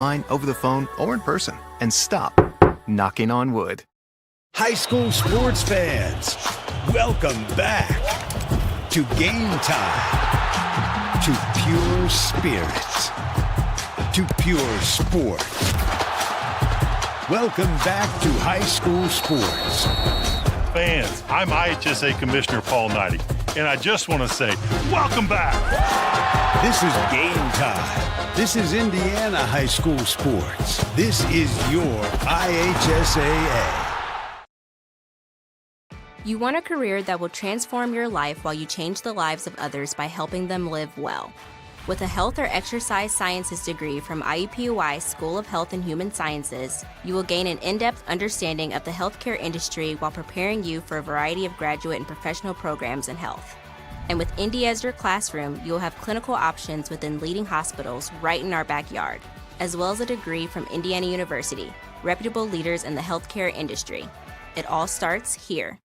online, over the phone, or in person. And stop knocking on wood. High school sports fans, welcome back to Game Time, to pure spirit, to pure sport. Welcome back to high school sports. Fans, I'm IHSAA Commissioner Paul Knighty, and I just want to say, welcome back. This is Game Time. This is Indiana high school sports. This is your IHSAA. You want a career that will transform your life while you change the lives of others by helping them live well. With a health or exercise sciences degree from IUPUI School of Health and Human Sciences, you will gain an in-depth understanding of the healthcare industry while preparing you for a variety of graduate and professional programs in health. And with Indy as your classroom, you will have clinical options within leading hospitals right in our backyard, as well as a degree from Indiana University, reputable leaders in the healthcare industry. It all starts here.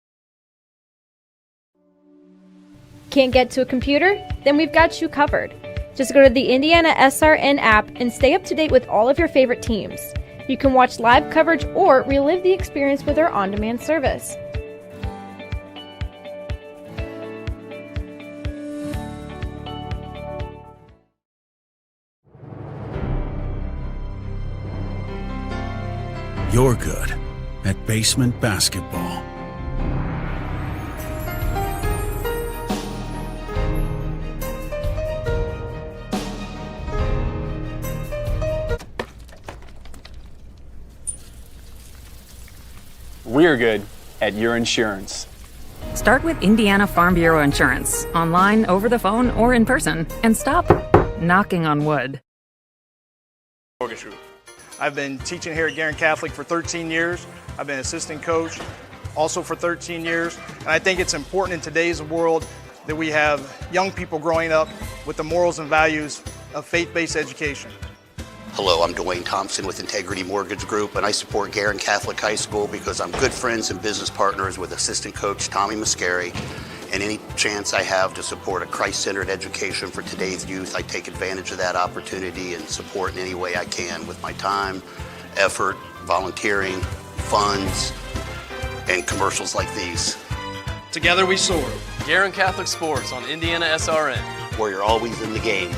Can't get to a computer? Then we've got you covered. Just go to the Indiana SRN app and stay up to date with all of your favorite teams. You can watch live coverage or relive the experience with our on-demand service. You're good at basement basketball. We're good at your insurance. Start with Indiana Farm Bureau Insurance, online, over the phone, or in person, and stop knocking on wood. Mortgage Group. I've been teaching here at Guerin Catholic for 13 years. I've been assistant coach also for 13 years. And I think it's important in today's world that we have young people growing up with the morals and values of faith-based education. Hello, I'm Dwayne Thompson with Integrity Mortgage Group, and I support Guerin Catholic High School because I'm good friends and business partners with assistant coach Tommy Muscari, and any chance I have to support a Christ-centered education for today's youth, I take advantage of that opportunity and support in any way I can with my time, effort, volunteering, funds, and commercials like these. Together we soar. Guerin Catholic Sports on Indiana SRN. Where you're always in the game.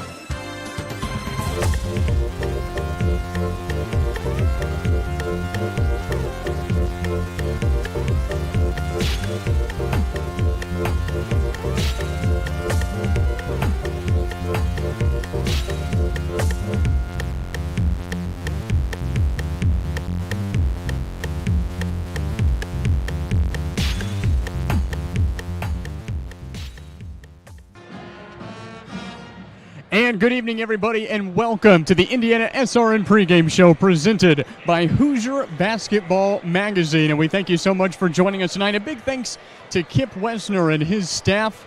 And good evening, everybody, and welcome to the Indiana SRN pregame show presented by Hoosier Basketball Magazine. And we thank you so much for joining us tonight. A big thanks to Kip Wessner and his staff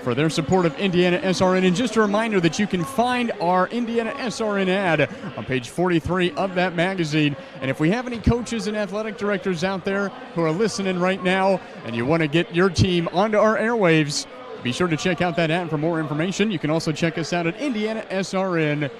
for their support of Indiana SRN. And just a reminder that you can find our Indiana SRN ad on page 43 of that magazine. And if we have any coaches and athletic directors out there who are listening right now and you want to get your team onto our airwaves, be sure to check out that ad for more information. You can also check us out at indianasrn.org.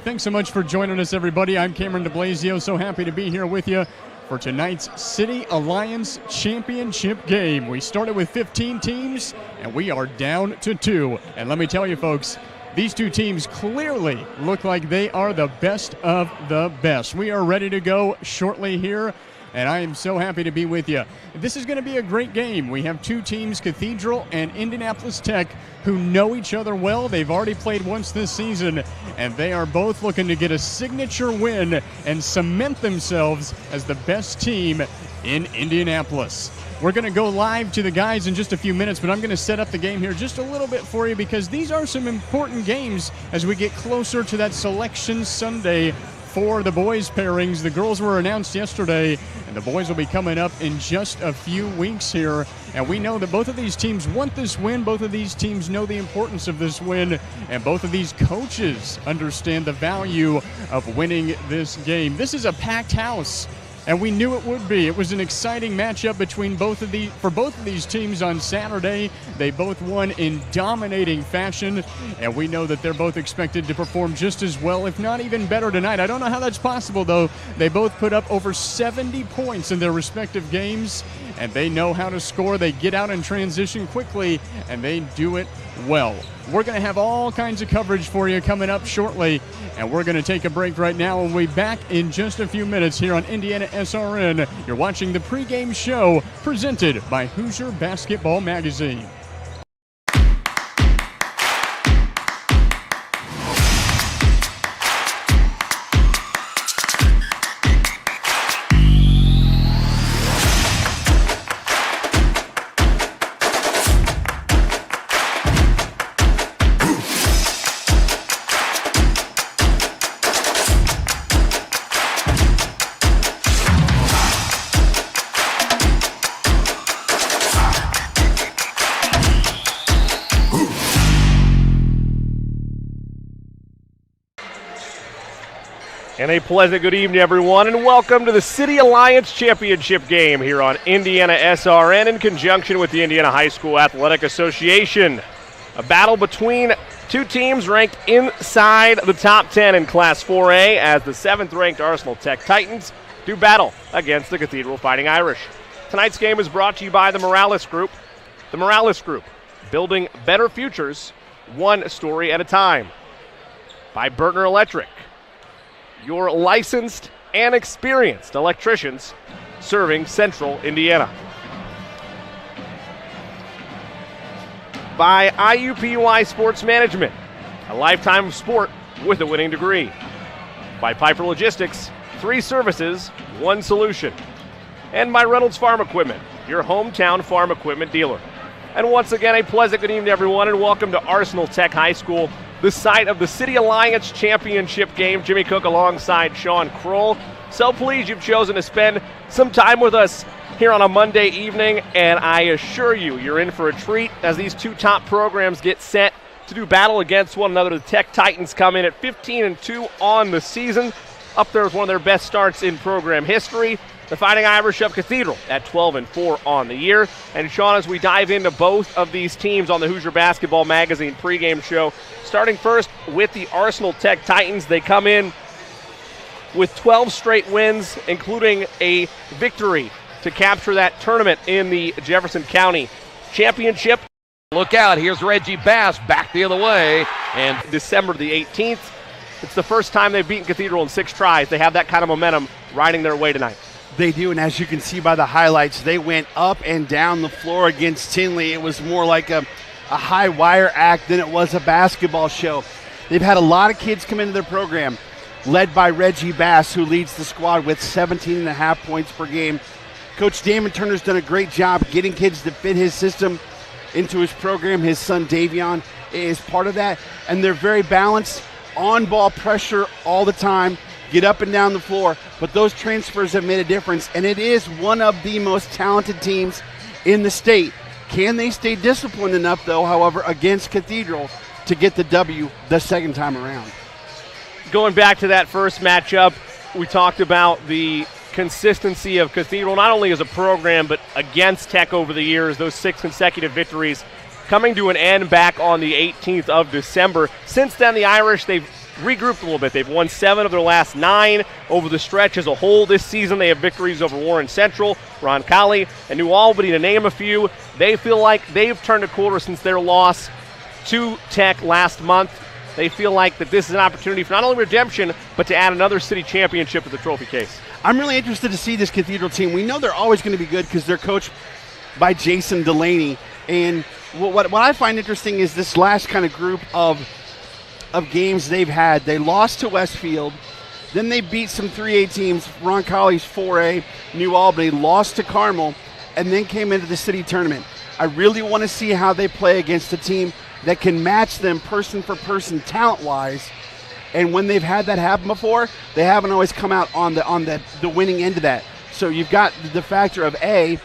Thanks so much for joining us, everybody. I'm Cameron DeBlasio. So happy to be here with you for tonight's City Alliance Championship game. We started with 15 teams, and we are down to 2. And let me tell you, folks, these two teams clearly look like they are the best of the best. We are ready to go shortly here, and I am so happy to be with you. This is going to be a great game. We have two teams, Cathedral and Indianapolis Tech, who know each other well. They've already played once this season, and they are both looking to get a signature win and cement themselves as the best team in Indianapolis. We're going to go live to the guys in just a few minutes, but I'm going to set up the game here just a little bit for you because these are some important games as we get closer to that Selection Sunday for the boys' pairings. The girls were announced yesterday, and the boys will be coming up in just a few weeks here. And we know that both of these teams want this win. Both of these teams know the importance of this win, and both of these coaches understand the value of winning this game. This is a packed house And we knew it would be. It was an exciting matchup for both of these teams on Saturday. They both won in dominating fashion, and we know that they're both expected to perform just as well, if not even better tonight. I don't know how that's possible, though. They both put up over 70 points in their respective games, and they know how to score. They get out in transition quickly, and they do it well. We're going to have all kinds of coverage for you coming up shortly, and we're going to take a break right now, and we'll be back in just a few minutes here on Indiana SRN. You're watching the pregame show presented by Hoosier Basketball Magazine. And a pleasant good evening, everyone, and welcome to the City Alliance Championship game here on Indiana SRN in conjunction with the Indiana High School Athletic Association. A battle between two teams ranked inside the top 10 in Class 4A as the 7th-ranked Arsenal Tech Titans do battle against the Cathedral Fighting Irish. Tonight's game is brought to you by the Morales Group. The Morales Group, building better futures, one story at a time. By Bertner Electric, your licensed and experienced electricians serving Central Indiana. By IUPUI Sports Management, a lifetime of sport with a winning degree. By Piper Logistics, 3 services, 1 solution. And by Reynolds Farm Equipment, your hometown farm equipment dealer. And once again, a pleasant good evening, everyone, and welcome to Arsenal Tech High School, the site of the City Alliance Championship game. Jimmy Cook alongside Sean Kroll. So pleased you've chosen to spend some time with us here on a Monday evening, and I assure you, you're in for a treat as these two top programs get set to do battle against one another. The Tech Titans come in at 15-2 on the season, up there with one of their best starts in program history. The Fighting Irish of Cathedral at 12-4 on the year. And Sean, as we dive into both of these teams on the Hoosier Basketball Magazine pregame show, starting first with the Arsenal Tech Titans, they come in with 12 straight wins, including a victory to capture that tournament in the Jefferson County Championship. Look out, here's Reggie Bass back the other way. And December the 18th, it's the first time they've beaten Cathedral in 6 tries. They have that kind of momentum riding their way tonight. They do, and as you can see by the highlights, they went up and down the floor against Tinley. It was more like a high wire act than it was a basketball show. They've had a lot of kids come into their program, led by Reggie Bass, who leads the squad with 17.5 points per game. Coach Damon Turner's done a great job getting kids to fit his system into his program. His son Davion is part of that, and they're very balanced, on-ball pressure all the time, get up and down the floor, but those transfers have made a difference, and it is one of the most talented teams in the state. Can they stay disciplined enough, though, however, against Cathedral to get the W the second time around? Going back to that first matchup, we talked about the consistency of Cathedral, not only as a program, but against Tech over the years, those 6 consecutive victories coming to an end back on the 18th of December. Since then, the Irish, they've regrouped a little bit. They've won 7 of their last 9 over the stretch as a whole this season. They have victories over Warren Central, Roncalli, and New Albany, to name a few. They feel like they've turned a quarter since their loss to Tech last month. They feel like that this is an opportunity for not only redemption, but to add another city championship to the trophy case. I'm really interested to see this Cathedral team. We know they're always going to be good because they're coached by Jason Delaney. And what I find interesting is this last kind of group of games they've had. They lost to Westfield, then they beat some 3A teams, Roncalli's 4A, New Albany, lost to Carmel, and then came into the city tournament. I really want to see how they play against a team that can match them person for person talent-wise. And when they've had that happen before, they haven't always come out on the winning end of that. So you've got the factor of A,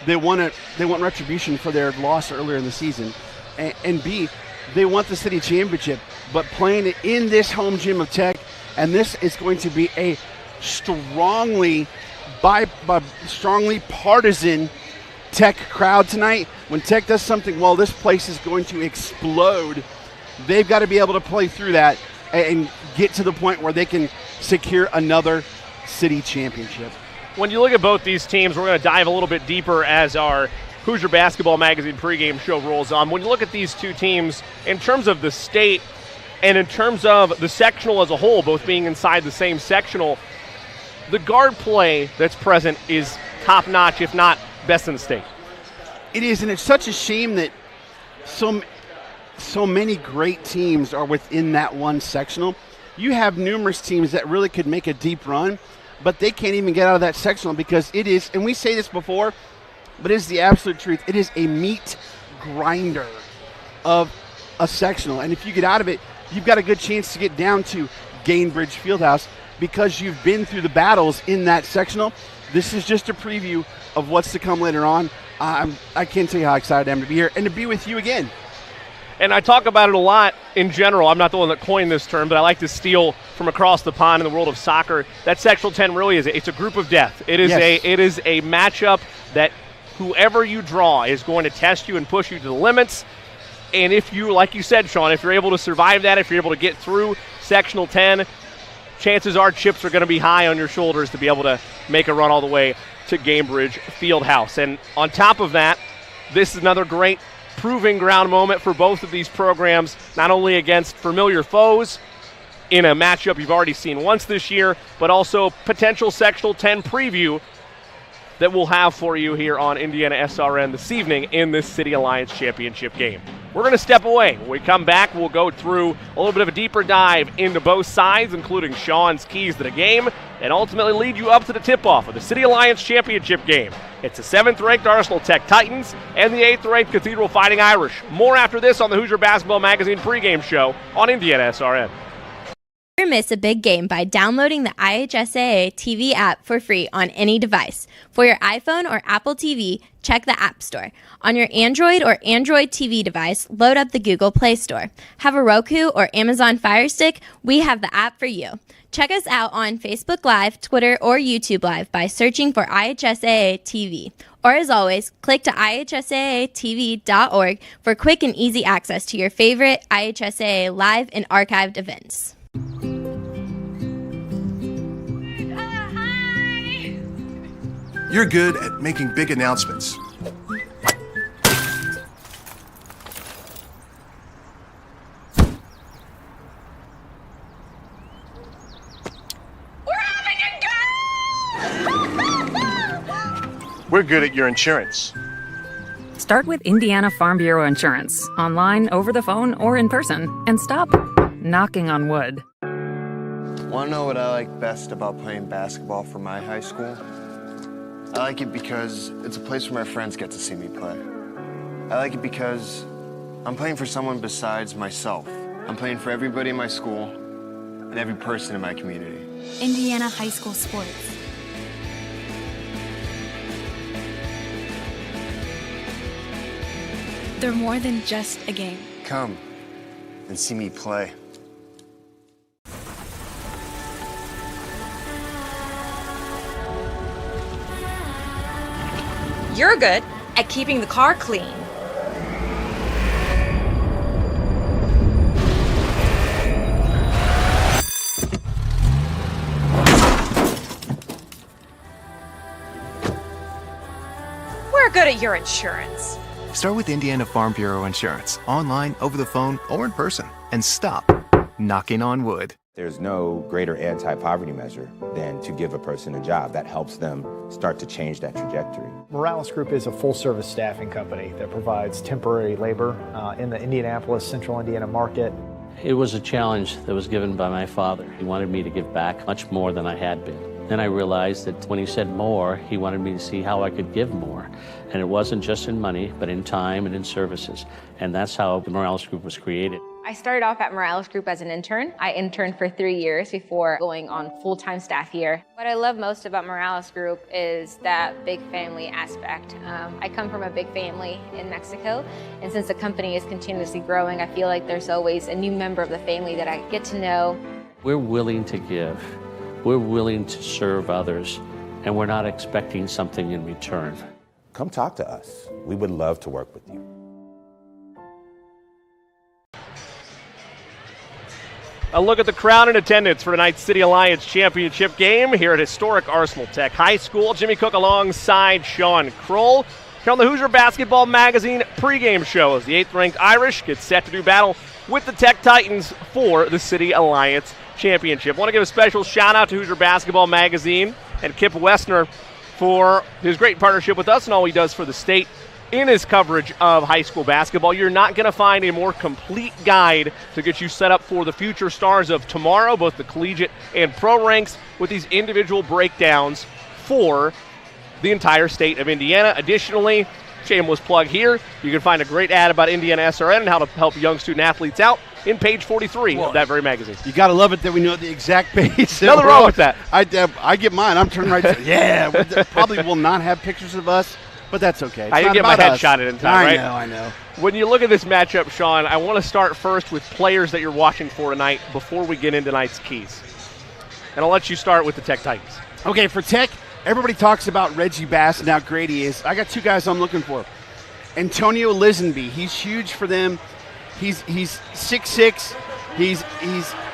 they want retribution for their loss earlier in the season, and B, they want the city championship, but playing it in this home gym of Tech, and this is going to be a strongly strongly partisan Tech crowd tonight. When Tech does something well, this place is going to explode. They've got to be able to play through that and get to the point where they can secure another city championship. When you look at both these teams, we're going to dive a little bit deeper as our Hoosier Basketball Magazine pregame show rolls on. When you look at these two teams, in terms of the state and in terms of the sectional as a whole, both being inside the same sectional, the guard play that's present is top-notch, if not best in the state. It is, and it's such a shame that so many great teams are within that one sectional. You have numerous teams that really could make a deep run, but they can't even get out of that sectional because it is, and we say this before, but it is the absolute truth. It is a meat grinder of a sectional, and if you get out of it, you've got a good chance to get down to Gainbridge Fieldhouse because you've been through the battles in that sectional. This is just a preview of what's to come later on. I can't tell you how excited I am to be here and to be with you again. And I talk about it a lot in general. I'm not the one that coined this term, but I like to steal from across the pond in the world of soccer. That Sectional 10 really is it's a group of death. It is a matchup that whoever you draw is going to test you and push you to the limits. And if you, like you said, Sean, if you're able to survive that, if you're able to get through Sectional 10, chances are chips are going to be high on your shoulders to be able to make a run all the way to Gainbridge Fieldhouse. And on top of that, this is another great proving ground moment for both of these programs, not only against familiar foes in a matchup you've already seen once this year, but also potential Sectional 10 preview that we'll have for you here on Indiana SRN this evening in this City Alliance Championship game. We're going to step away. When we come back, we'll go through a little bit of a deeper dive into both sides, including Sean's keys to the game, and ultimately lead you up to the tip-off of the City Alliance Championship game. It's the 7th-ranked Arsenal Tech Titans and the 8th-ranked Cathedral Fighting Irish. More after this on the Hoosier Basketball Magazine pregame show on Indiana SRN. Never miss a big game by downloading the IHSAA TV app for free on any device. For your iPhone or Apple TV, check the App Store. On your Android or Android TV device, load up the Google Play Store. Have a Roku or Amazon Fire Stick? We have the app for you. Check us out on Facebook Live, Twitter, or YouTube Live by searching for IHSAA TV. Or as always, click to IHSAATV.org for quick and easy access to your favorite IHSAA live and archived events. You're good at making big announcements. We're good at your insurance. Start with Indiana Farm Bureau Insurance, online, over the phone, or in person, and stop knocking on wood. Want to know what I like best about playing basketball for my high school? I like it because it's a place where my friends get to see me play. I like it because I'm playing for someone besides myself. I'm playing for everybody in my school and every person in my community. Indiana high school sports. They're more than just a game. Come and see me play. You're good at keeping the car clean. We're good at your insurance. Start with Indiana Farm Bureau Insurance, online, over the phone, or in person, and stop knocking on wood. There's no greater anti-poverty measure than to give a person a job. That helps them start to change that trajectory. Morales Group is a full-service staffing company that provides temporary labor in the Indianapolis, Central Indiana market. It was a challenge that was given by my father. He wanted me to give back much more than I had been. Then I realized that when he said more, he wanted me to see how I could give more. And it wasn't just in money, but in time and in services. And that's how the Morales Group was created. I started off at Morales Group as an intern. I interned for 3 years before going on full-time staff here. What I love most about Morales Group is that big family aspect. I come from a big family in Mexico, and since the company is continuously growing, I feel like there's always a new member of the family that I get to know. We're willing to give We're willing to serve others, and we're not expecting something in return. Come talk to us. We would love to work with you. A look at the crowd in attendance for tonight's City Alliance Championship game here at historic Arsenal Tech High School. Jimmy Cook alongside Sean Kroll. Here on the Hoosier Basketball Magazine pregame show as the 8th-ranked Irish get set to do battle with the Tech Titans for the City Alliance Championship. I want to give a special shout-out to Hoosier Basketball Magazine and Kip Westner for his great partnership with us and all he does for the state in his coverage of high school basketball. You're not going to find a more complete guide to get you set up for the future stars of tomorrow, both the collegiate and pro ranks, with these individual breakdowns for the entire state of Indiana. Additionally, shameless plug here, you can find a great ad about Indiana SRN and how to help young student athletes out in page 43 of that very magazine. You got to love it that we know the exact page. Nothing wrong with that. I get mine. I'm turning right to yeah. Probably will not have pictures of us, but that's okay. I didn't get my headshot in time, right? I know. When you look at this matchup, Sean, I want to start first with players that you're watching for tonight before we get into tonight's keys. And I'll let you start with the Tech Titans. Okay, for Tech, everybody talks about Reggie Bass and how great he is. I got two guys I'm looking for. Antonio Lisenby, he's huge for them. He's 6'6". He's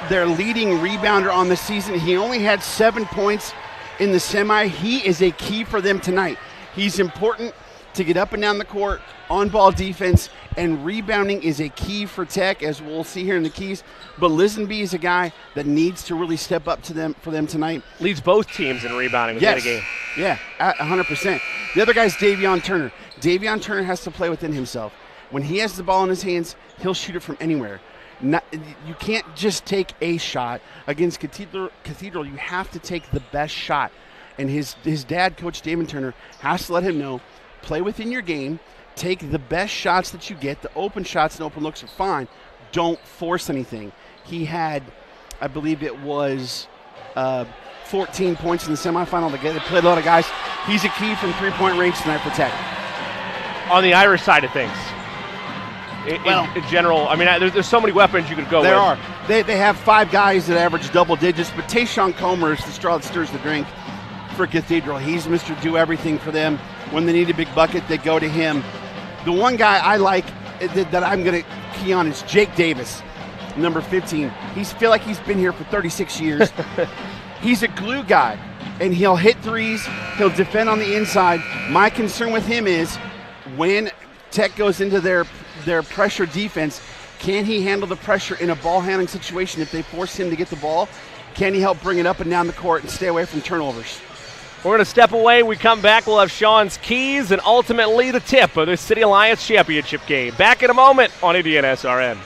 their leading rebounder on the season. He only had 7 points in the semi. He is a key for them tonight. He's important to get up and down the court, on-ball defense, and rebounding is a key for Tech, as we'll see here in the keys. But Lisenby is a guy that needs to really step up for them tonight. Leads both teams in rebounding within a game. Yeah, 100%. The other guy's Davion Turner. Davion Turner has to play within himself. When he has the ball in his hands, he'll shoot it from anywhere. You can't just take a shot. Against Cathedral, you have to take the best shot. And his dad, Coach Davion Turner, has to let him know, play within your game, take the best shots that you get. The open shots and open looks are fine. Don't force anything. He had, I believe it was 14 points in the semifinal. They played a lot of guys. He's a key from three-point range tonight for Tech. On the Irish side of things, in general, I mean, there's so many weapons you could go with. There are. They have 5 guys that average double digits, but Tayshawn Comer is the straw that stirs the drink for Cathedral. He's Mr. Do-Everything for them. When they need a big bucket, they go to him. The one guy I like that I'm going to key on is Jake Davis, number 15. Feel like he's been here for 36 years. He's a glue guy, and he'll hit threes. He'll defend on the inside. My concern with him is when Tech goes into their pressure defense, can he handle the pressure in a ball handling situation if they force him to get the ball? Can he help bring it up and down the court and stay away from turnovers? We're going to step away. We come back. We'll have Sean's keys and ultimately the tip of this City Alliance Championship game. Back in a moment on Indiana SRN.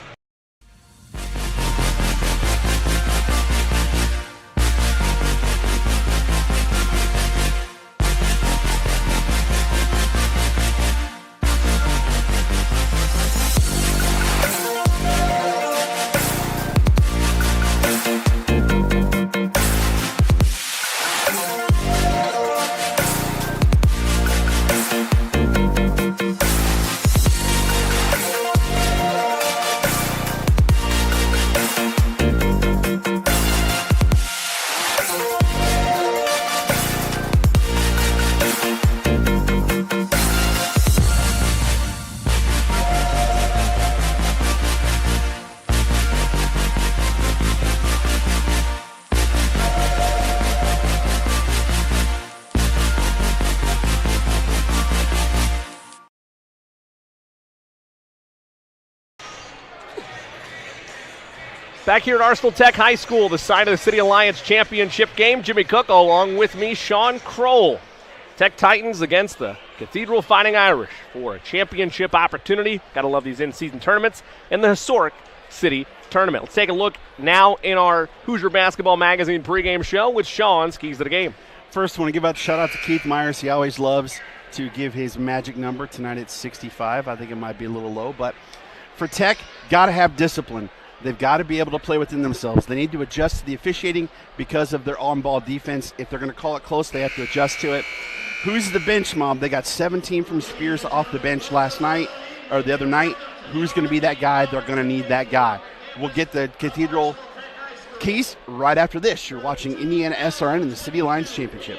Back here at Arsenal Tech High School, the site of the City Alliance Championship game. Jimmy Cook along with me, Sean Kroll. Tech Titans against the Cathedral Fighting Irish for a championship opportunity. Gotta love these in-season tournaments and the historic City Tournament. Let's take a look now in our Hoosier Basketball Magazine pregame show with Sean's keys to the game. First, I want to give a shout out to Keith Myers. He always loves to give his magic number. Tonight it's 65. I think it might be a little low, but for Tech, got to have discipline. They've got to be able to play within themselves. They need to adjust to the officiating because of their on-ball defense. If they're going to call it close, they have to adjust to it. Who's the bench mob? They got 17 from Spears off the bench last night, or the other night. Who's going to be that guy? They're going to need that guy. We'll get the Cathedral Keys, right after this, you're watching Indiana SRN in the City Alliance Championship.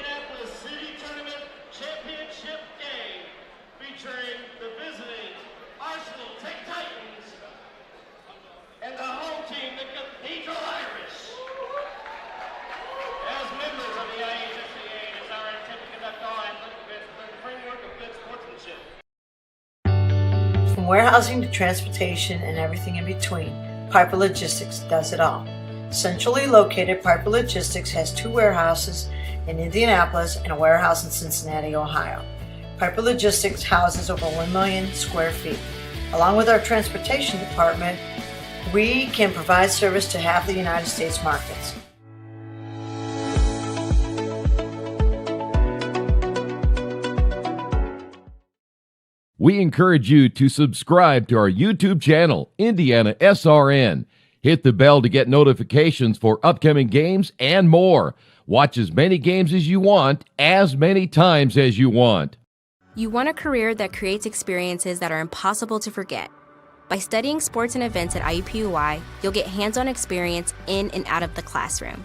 And the home team, the Cathedral Irish. As members of the IHSAA, it is our intent to conduct all athletic events within the framework of good sportsmanship. From warehousing to transportation and everything in between, Piper Logistics does it all. Centrally located, Piper Logistics has 2 warehouses in Indianapolis and a warehouse in Cincinnati, Ohio. Piper Logistics houses over 1 million square feet. Along with our transportation department, we can provide service to half the United States markets. We encourage you to subscribe to our YouTube channel, Indiana SRN. Hit the bell to get notifications for upcoming games and more. Watch as many games as you want, as many times as you want. You want a career that creates experiences that are impossible to forget. By studying sports and events at IUPUI, you'll get hands-on experience in and out of the classroom.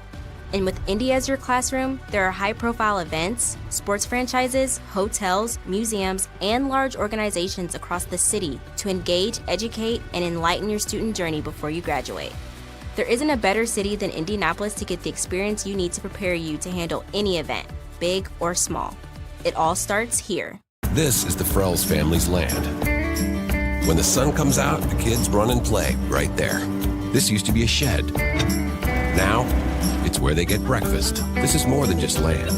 And with Indy as your classroom, there are high-profile events, sports franchises, hotels, museums, and large organizations across the city to engage, educate, and enlighten your student journey before you graduate. There isn't a better city than Indianapolis to get the experience you need to prepare you to handle any event, big or small. It all starts here. This is the Frells family's land. When the sun comes out, the kids run and play right there. This used to be a shed. Now, it's where they get breakfast. This is more than just land.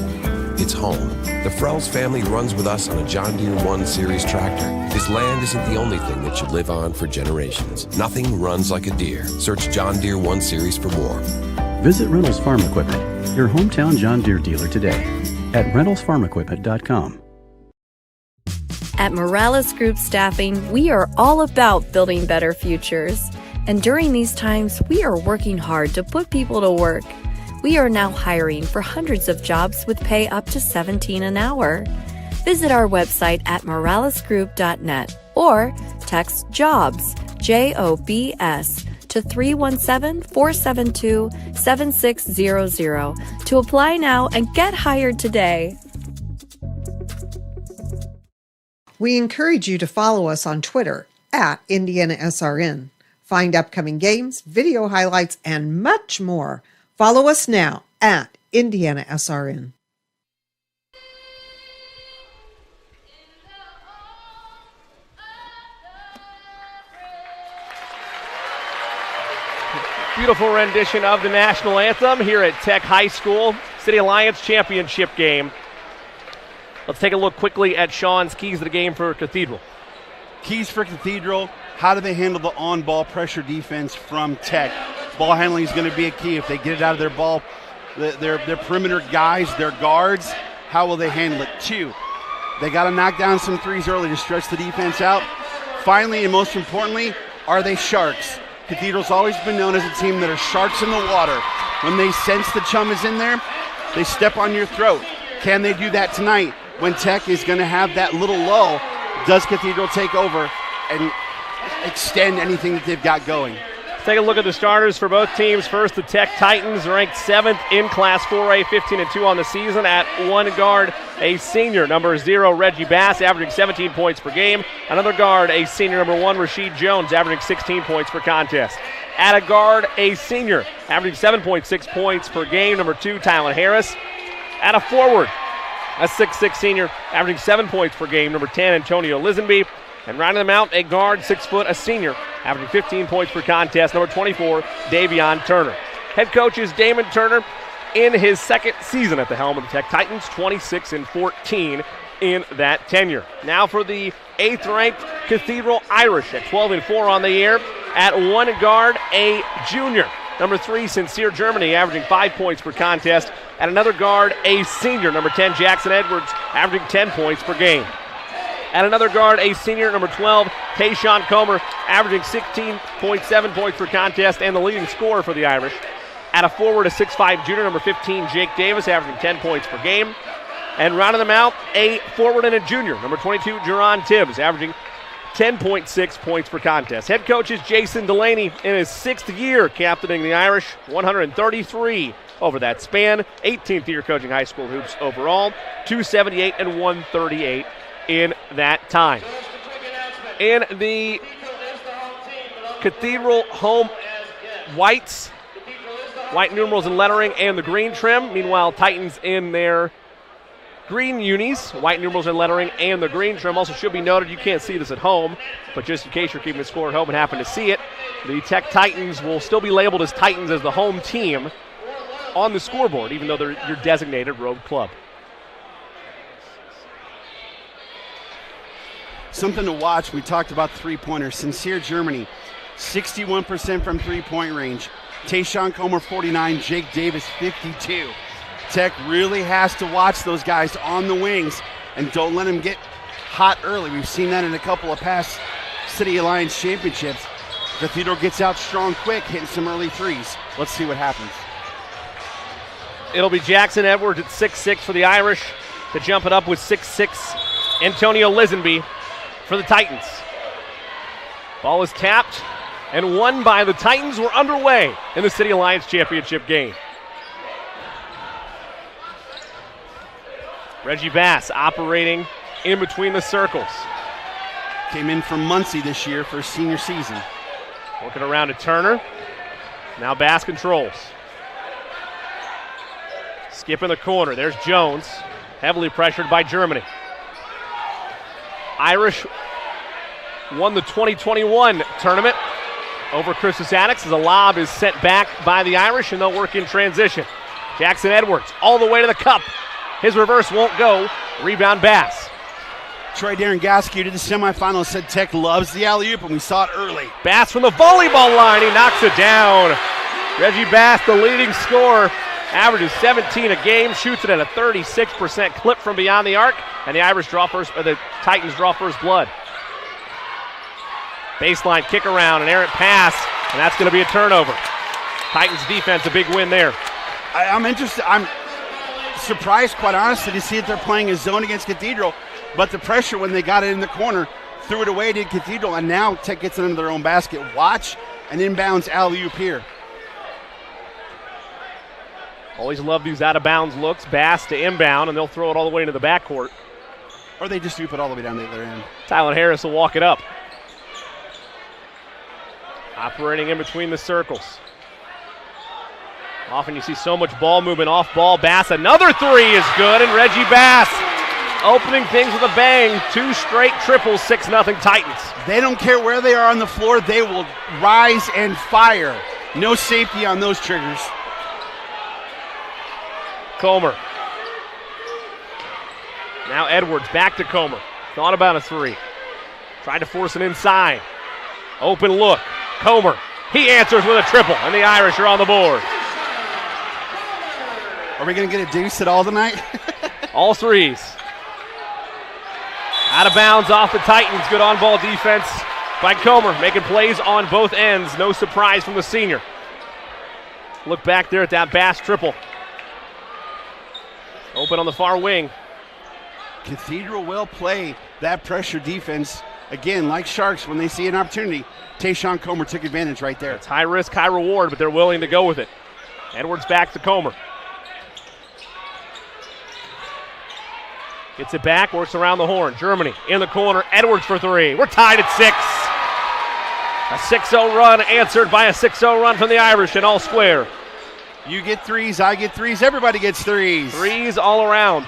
It's home. The Frells family runs with us on a John Deere 1 Series tractor. This land isn't the only thing that should live on for generations. Nothing runs like a Deere. Search John Deere 1 Series for more. Visit Reynolds Farm Equipment, your hometown John Deere dealer today at reynoldsfarmequipment.com. At Morales Group Staffing, we are all about building better futures. And during these times, we are working hard to put people to work. We are now hiring for hundreds of jobs with pay up to $17 an hour. Visit our website at moralesgroup.net or text JOBS, JOBS, to 317-472-7600 to apply now and get hired today. We encourage you to follow us on Twitter at IndianaSRN. Find upcoming games, video highlights, and much more. Follow us now at IndianaSRN. Beautiful rendition of the national anthem here at Tech High School. City Alliance Championship game. Let's take a look quickly at Sean's keys to the game for Cathedral. Keys for Cathedral, how do they handle the on-ball pressure defense from Tech? Ball handling is going to be a key. If they get it out of their ball, their perimeter guys, their guards, how will they handle it? 2, they got to knock down some threes early to stretch the defense out. Finally, and most importantly, are they sharks? Cathedral's always been known as a team that are sharks in the water. When they sense the chum is in there, they step on your throat. Can they do that tonight when Tech is going to have that little lull? Does Cathedral take over and extend anything that they've got going? Let's take a look at the starters for both teams. First, the Tech Titans, ranked 7th in Class 4A, 15-2 on the season. At one guard, a senior, number 0, Reggie Bass, averaging 17 points per game. Another guard, a senior, number 1, Rasheed Jones, averaging 16 points per contest. At a guard, a senior, averaging 7.6 points per game, number 2, Tylen Harris. At a forward, a 6'6 senior, averaging 7 points per game, number 10, Antonio Lisenby. And rounding them out, a guard, 6 foot, a senior, averaging 15 points per contest, number 24, Davion Turner. Head coach is Damon Turner in his second season at the helm of the Tech Titans, 26-14 in that tenure. Now for the 8th-ranked Cathedral Irish at 12-4 on the year. At one guard, a junior, number 3, Sincere Germany, averaging 5 points per contest. At another guard, a senior, number 10, Jackson Edwards, averaging 10 points per game. At another guard, a senior, number 12, Tayshawn Comer, averaging 16.7 points per contest and the leading scorer for the Irish. At a forward, a 6'5 junior, number 15, Jake Davis, averaging 10 points per game. And rounding them out, a forward and a junior, number 22, Jerron Tibbs, averaging 10.6 points per contest. Head coach is Jason Delaney in his 6th year captaining the Irish, 133 over that span. 18th year coaching high school hoops overall, 278 and 138 in that time. In the Cathedral home whites, white numerals and lettering, and the green trim. Meanwhile, Titans in their green unis, white numerals and lettering, and the green trim. Also should be noted, you can't see this at home, but just in case you're keeping the score at home and happen to see it, the Tech Titans will still be labeled as Titans as the home team on the scoreboard, even though they're your designated road club. Something to watch. We talked about three-pointers. Sincere Germany, 61% from three-point range. Tayshawn Comer, 49. Jake Davis, 52. Tech really has to watch those guys on the wings and don't let them get hot early. We've seen that in a couple of past City Alliance championships. Cathedral gets out strong quick, hitting some early threes. Let's see what happens. It'll be Jackson Edwards at 6'6" for the Irish to jump it up with 6'6" Antonio Lisenby for the Titans. Ball is tapped and won by the Titans. We're underway in the City Alliance championship game. Reggie Bass operating in between the circles. Came in from Muncie this year for his senior season. Working around to Turner. Now Bass controls. Skip in the corner. There's Jones, heavily pressured by Germany. Irish won the 2021 tournament over Christus Attucks as a lob is sent back by the Irish, and they'll work in transition. Jackson Edwards all the way to the cup. His reverse won't go. Rebound Bass. Troy Darren Gasky did the semifinals, said Tech loves the alley-oop, and we saw it early. Bass from the volleyball line. He knocks it down. Reggie Bass, the leading scorer, averages 17 a game, shoots it at a 36% clip from beyond the arc, and the Titans draw first blood. Baseline kick around, an errant pass, and that's going to be a turnover. Titans defense, a big win there. I'm interested. I'm surprised, quite honestly, to see that they're playing a zone against Cathedral, but the pressure when they got it in the corner, threw it away to Cathedral, and now Tech gets it into their own basket. Watch an inbounds alley-oop here. Always love these out-of-bounds looks. Bass to inbound, and they'll throw it all the way into the backcourt. Or they just sweep it all the way down the other end. Tylen Harris will walk it up. Operating in between the circles. Often you see so much ball movement off ball. Bass, another three is good, and Reggie Bass opening things with a bang. 2 straight triples, 6-0 Titans. They don't care where they are on the floor. They will rise and fire. No safety on those triggers. Comer. Now Edwards back to Comer. Thought about a three. Tried to force it inside. Open look. Comer. He answers with a triple, and the Irish are on the board. Are we going to get a deuce at all tonight? All threes. Out of bounds off the Titans. Good on-ball defense by Comer, making plays on both ends. No surprise from the senior. Look back there at that Bass triple. Open on the far wing. Cathedral will play that pressure defense. Again, like Sharks, when they see an opportunity, Tayshawn Comer took advantage right there. It's high risk, high reward, but they're willing to go with it. Edwards back to Comer. Gets it back, works around the horn. Germany in the corner. Edwards for three. We're tied at 6. A 6-0 run answered by a 6-0 run from the Irish and all square. You get threes, I get threes, everybody gets threes. Threes all around.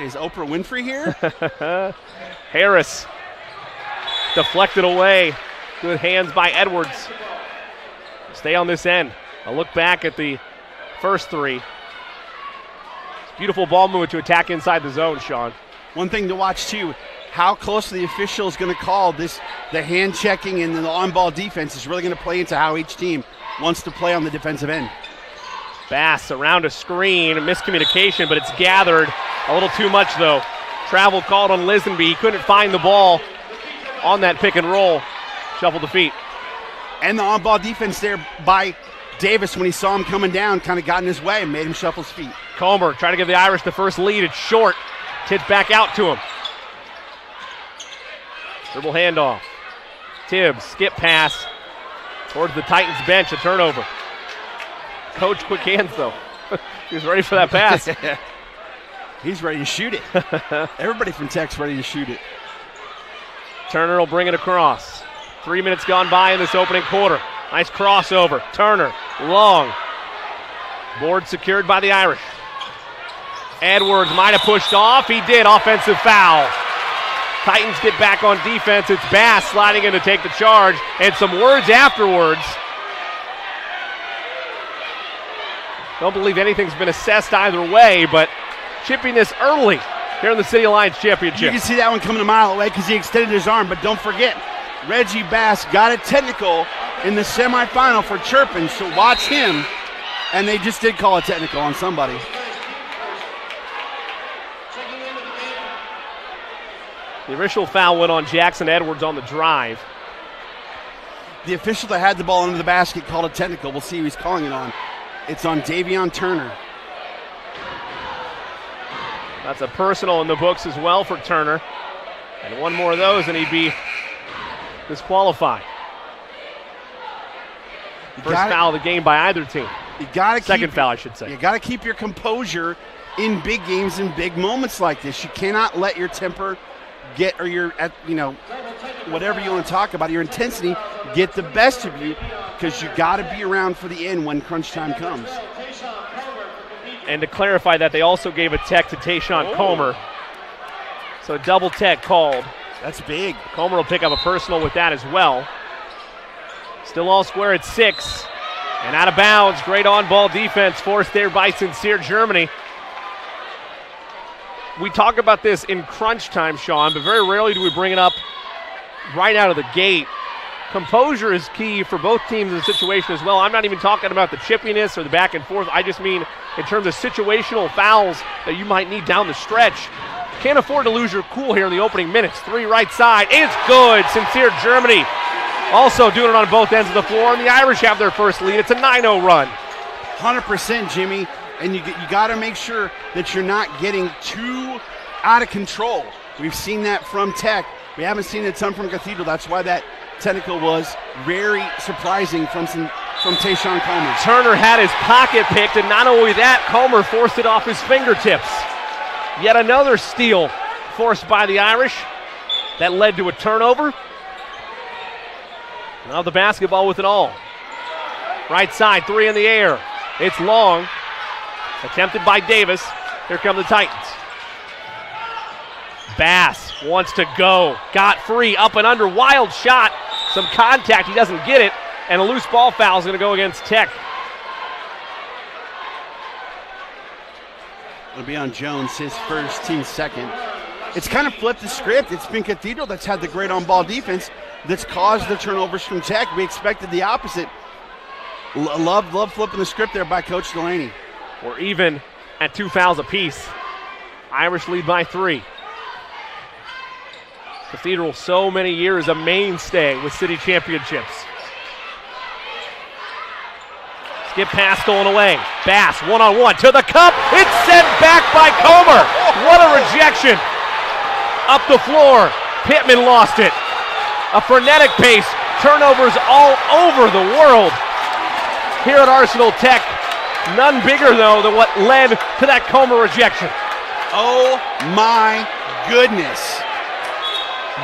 Is Oprah Winfrey here? Harris deflected away. Good hands by Edwards. Stay on this end. A look back at the first three. Beautiful ball movement to attack inside the zone, Sean. One thing to watch, too, how close the official is going to call this. The hand checking and the on-ball defense is really going to play into how each team wants to play on the defensive end. Bass around a screen, miscommunication, but it's gathered a little too much, though. Travel called on Lisenby. He couldn't find the ball on that pick and roll. Shuffled the feet. And the on-ball defense there by Davis, when he saw him coming down, kind of got in his way and made him shuffle his feet. Comer trying to give the Irish the first lead. It's short. Tipped back out to him. Dribble handoff. Tibbs, skip pass towards the Titans bench, a turnover. Coach, quick hands though. He was ready for that pass. He's ready to shoot it. Everybody from Tech's ready to shoot it. Turner will bring it across. 3 minutes gone by in this opening quarter. Nice crossover. Turner, long. Board secured by the Irish. Edwards might have pushed off. He did. Offensive foul. Titans get back on defense. It's Bass sliding in to take the charge. And some words afterwards. Don't believe anything's been assessed either way, but chipping this early here in the City Alliance Championship. You can see that one coming a mile away because he extended his arm, but don't forget, Reggie Bass got a technical in the semifinal for chirping, so watch him. And they just did call a technical on somebody. The initial foul went on Jackson Edwards on the drive. The official that had the ball under the basket called a technical. We'll see who he's calling it on. It's on Davion Turner. That's a personal in the books as well for Turner. And one more of those and he'd be disqualified. First foul of the game by either team. You gotta Second foul, I should say. You got to keep your composure in big games and big moments like this. You cannot let your temper get, or your, whatever you want to talk about, your intensity get the best of you, because you got to be around for the end when crunch time comes. And to clarify that, they also gave a tech to Tayshawn Comer. So a double tech called. That's big. Comer will pick up a personal with that as well. Still all square at 6. And out of bounds. Great on-ball defense forced there by Sincere Germany. We talk about this in crunch time, Sean, but very rarely do we bring it up right out of the gate. Composure is key for both teams in the situation as well. I'm not even talking about the chippiness or the back and forth. I just mean in terms of situational fouls that you might need down the stretch. Can't afford to lose your cool here in the opening minutes. 3 right side. It's good. Sincere Germany also doing it on both ends of the floor, and the Irish have their first lead. It's a 9-0 run. 100%, Jimmy. And you got to make sure that you're not getting too out of control. We've seen that from Tech. We haven't seen a ton from Cathedral. That's why that technical was very surprising from Tayshawn Comer. Turner had his pocket picked, and not only that, Comer forced it off his fingertips. Yet another steal forced by the Irish. That led to a turnover. Now the basketball with it all. Right side, 3 in the air. It's long. Attempted by Davis. Here come the Titans. Bass wants to go. Got free, up and under. Wild shot. Some contact. He doesn't get it. And a loose ball foul is going to go against Tech. It'll be on Jones, his first, team second. It's kind of flipped the script. It's been Cathedral that's had the great on-ball defense that's caused the turnovers from Tech. We expected the opposite. Love flipping the script there by Coach Delaney. We're even at 2 fouls apiece. Irish lead by 3. Cathedral, so many years a mainstay with city championships. Skip pass stolen away. Bass one-on-one to the cup. It's sent back by Comer. What a rejection. Up the floor. Pittman lost it. A frenetic pace. Turnovers all over the world here at Arsenal Tech. None bigger, though, than what led to that Comer rejection. Oh, my goodness.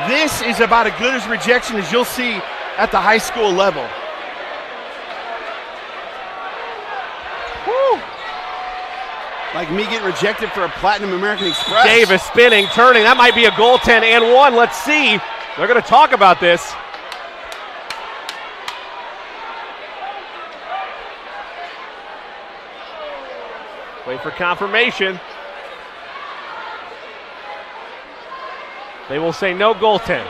This is about as good as rejection as you'll see at the high school level. Woo. Like me getting rejected for a Platinum American Express. Davis spinning, turning. That might be a goaltend and one. Let's see. They're going to talk about this. Wait for confirmation. They will say no goaltend.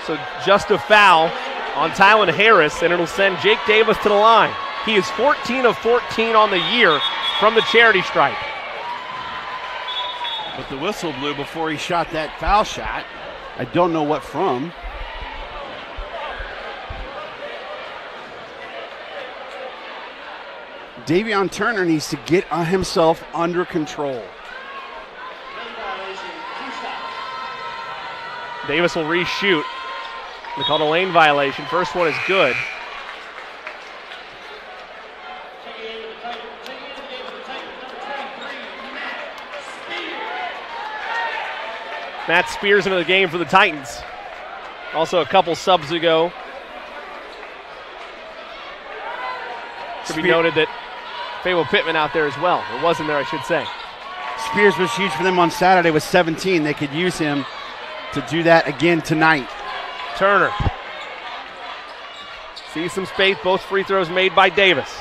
So just a foul on Tylen Harris, and it'll send Jake Davis to the line. He is 14 of 14 on the year from the charity stripe. But the whistle blew before he shot that foul shot. I don't know what from. Davion Turner needs to get himself under control. Davis will reshoot. They called a lane violation. First one is good. Matt Spears into the game for the Titans. Also a couple subs ago. Should be noted that Fable Pittman out there as well. It wasn't there, I should say. Spears was huge for them on Saturday with 17. They could use him to do that again tonight. Turner. See some space. Both free throws made by Davis.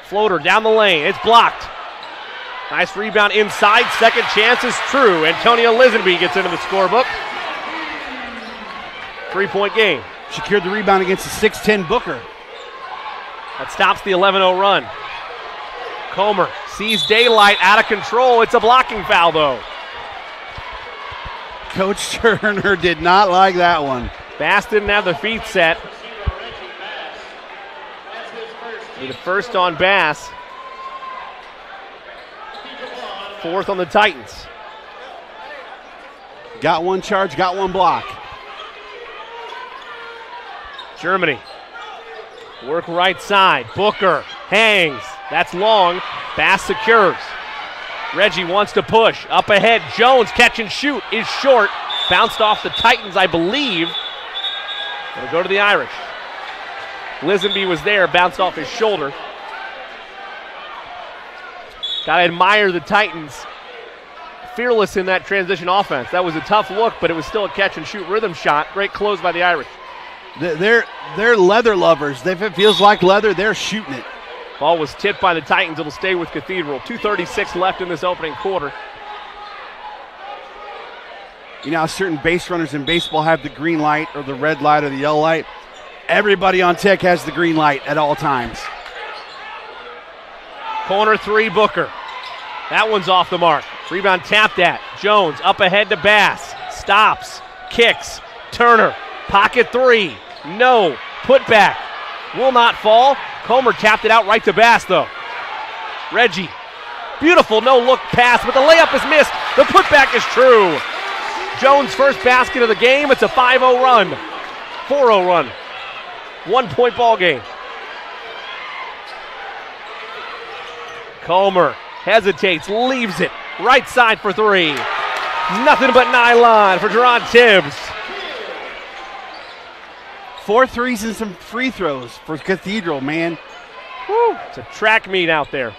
Floater down the lane. It's blocked. Nice rebound inside. Second chance is true. Antonio Lisenby gets into the scorebook. 3-point game. Secured the rebound against the 6'10 Booker. That stops the 11-0 run. Comer sees daylight, out of control. It's a blocking foul, though. Coach Turner did not like that one. Bass didn't have the feet set. The first on Bass. Fourth on the Titans. Got one charge, got one block. Germany. Work right side. Booker hangs. That's long. Bass secures. Reggie wants to push. Up ahead. Jones catch and shoot is short. Bounced off the Titans, I believe. It'll go to the Irish. Lisenby was there. Bounced off his shoulder. Gotta admire the Titans. Fearless in that transition offense. That was a tough look, but it was still a catch and shoot rhythm shot. Great close by the Irish. They're leather lovers. If it feels like leather, they're shooting it. Ball was tipped by the Titans. It'll stay with Cathedral. 2:36 left in this opening quarter. You know how certain base runners in baseball have the green light or the red light or the yellow light? Everybody on Tech has the green light at all times. Corner three, Booker. That one's off the mark. Rebound tapped at. Jones up ahead to Bass. Stops. Kicks. Turner. Pocket three. No. Put back. Will not fall. Comer tapped it out right to Bass, though. Reggie. Beautiful no-look pass, but the layup is missed. The putback is true. Jones' first basket of the game. It's a 5-0 run. 4-0 run. 1-point ball game. Comer hesitates, leaves it. Right side for three. Nothing but nylon for Jerron Tibbs. 4 threes and some free throws for Cathedral, man. Woo. It's a track meet out there.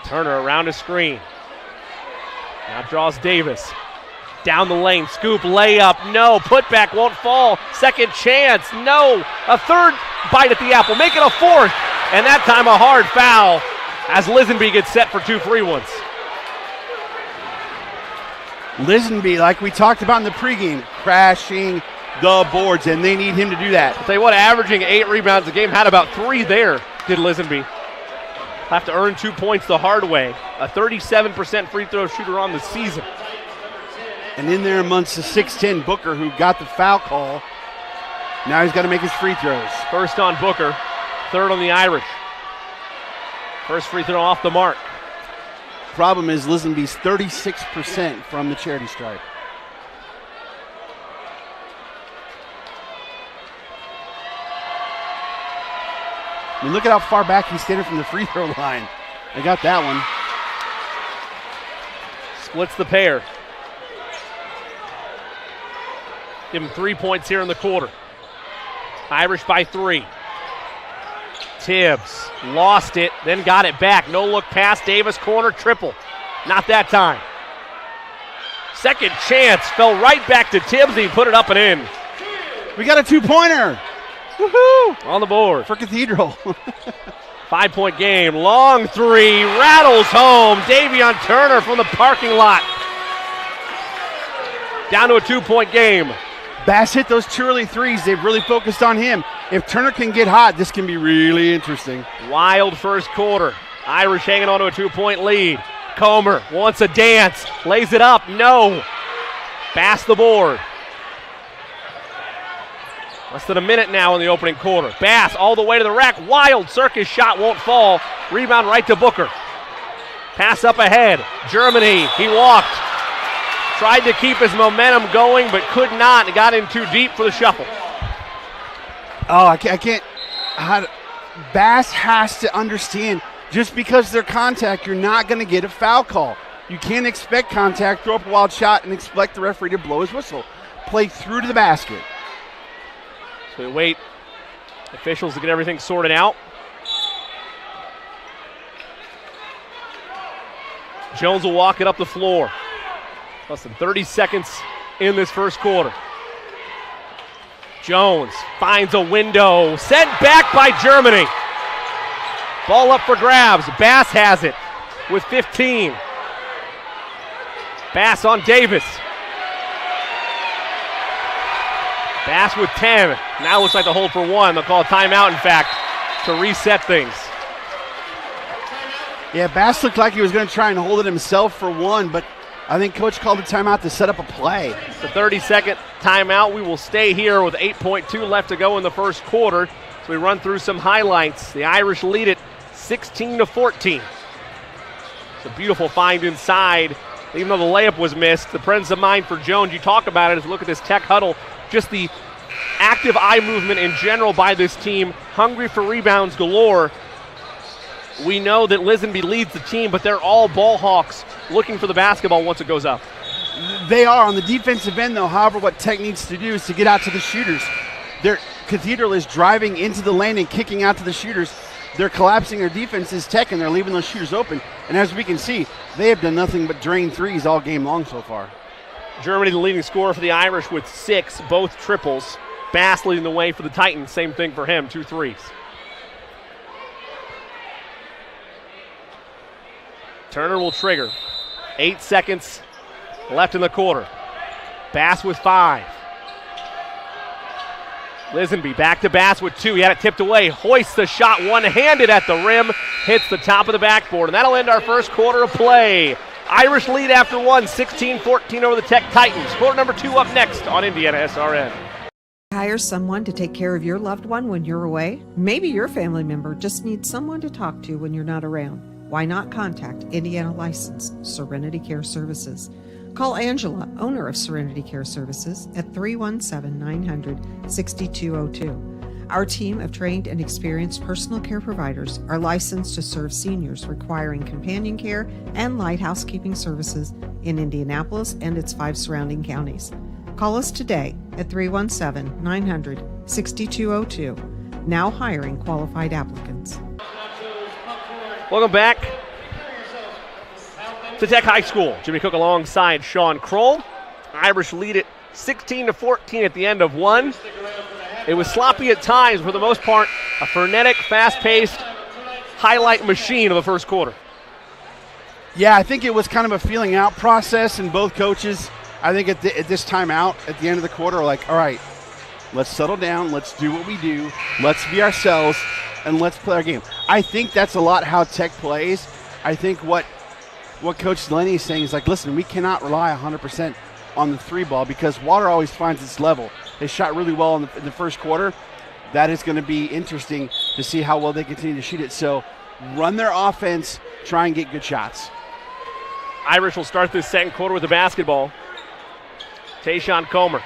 Turner around a screen. Now draws Davis. Down the lane, scoop, layup, no. Putback won't fall. Second chance, no. A third bite at the apple, make it a fourth. And that time a hard foul as Lisenby gets set for 2 free ones. Lisenby, like we talked about in the pregame, crashing the boards, and they need him to do that. I'll tell you what, averaging 8 rebounds a game, had about 3 there, did Lisenby. Have to earn 2 points the hard way. A 37% free throw shooter on the season. And in there amongst the 6'10 Booker who got the foul call. Now he's got to make his free throws. First on Booker, third on the Irish. First free throw off the mark. Problem is Lisenby's 36% from the charity stripe. I mean, look at how far back he's standing from the free throw line. They got that one. Splits the pair. Give him 3 points here in the quarter. Irish by 3. Tibbs lost it, then got it back. No look pass, Davis corner, triple. Not that time. Second chance, fell right back to Tibbs. He put it up and in. We got a 2-pointer. Woohoo! On the board. For Cathedral. 5-point game. Long three. Rattles home. Davion Turner from the parking lot. Down to a 2-point game. Bass hit those 2 early threes. They've really focused on him. If Turner can get hot, this can be really interesting. Wild first quarter. Irish hanging on to a 2-point lead. Comer wants a dance. Lays it up. No. Bass the board. Less than a minute now in the opening quarter. Bass all the way to the rack. Wild circus shot won't fall. Rebound right to Booker. Pass up ahead. Germany. He walked. Tried to keep his momentum going, but could not. It got in too deep for the shuffle. Oh, I can't. Bass has to understand, just because they're contact, you're not going to get a foul call. You can't expect contact, throw up a wild shot, and expect the referee to blow his whistle. Play through to the basket. So we wait officials to get everything sorted out. Jones will walk it up the floor. Less than 30 seconds in this first quarter. Jones finds a window. Sent back by Germany. Ball up for grabs. Bass has it with 15. Bass on Davis. Bass with 10. Now looks like the hold for one. They'll call a timeout, in fact, to reset things. Yeah, Bass looked like he was going to try and hold it himself for one, but I think Coach called a timeout to set up a play. The 30-second timeout. We will stay here with 8.2 left to go in the first quarter. So we run through some highlights. The Irish lead it 16-14. It's a beautiful find inside. Even though the layup was missed, the presence of mind for Jones, you talk about it as we look at this Tech huddle. Just the active eye movement in general by this team, hungry for rebounds galore. We know that Lisenby leads the team, but they're all ball hawks looking for the basketball once it goes up. They are on the defensive end, though. However, what Tech needs to do is to get out to the shooters. Cathedral is driving into the lane and kicking out to the shooters. They're collapsing their defenses, Tech, and they're leaving those shooters open. And as we can see, they have done nothing but drain threes all game long so far. Germany, the leading scorer for the Irish with 6, both triples. Bass leading the way for the Titans, same thing for him, 2 threes. Turner will trigger. 8 seconds left in the quarter. Bass with 5. Lisenby back to Bass with 2. He had it tipped away. Hoists the shot one-handed at the rim. Hits the top of the backboard. And that'll end our first quarter of play. Irish lead after 1, 16-14 over the Tech Titans. Quarter number 2 up next on Indiana SRN. Hire someone to take care of your loved one when you're away? Maybe your family member just needs someone to talk to when you're not around. Why not contact Indiana licensed Serenity Care Services? Call Angela, owner of Serenity Care Services, at 317-900-6202. Our team of trained and experienced personal care providers are licensed to serve seniors requiring companion care and light housekeeping services in Indianapolis and its 5 surrounding counties. Call us today at 317-900-6202. Now hiring qualified applicants. Welcome back to Tech High School. Jimmy Cook alongside Sean Kroll. Irish lead it 16-14 at the end of 1. It was sloppy at times, for the most part, a frenetic, fast-paced highlight machine of the first quarter. Yeah, I think it was kind of a feeling out process, and both coaches, I think at this timeout at the end of the quarter, are like, all right, let's settle down, let's do what we do, let's be ourselves, and let's play our game. I think that's a lot how Tech plays. I think what Coach Delaney is saying is like, listen, we cannot rely 100% on the 3 ball because water always finds its level. They shot really well in the first quarter. That is going to be interesting to see how well they continue to shoot it. So run their offense, try and get good shots. Irish will start this second quarter with the basketball. Tayshawn Comer.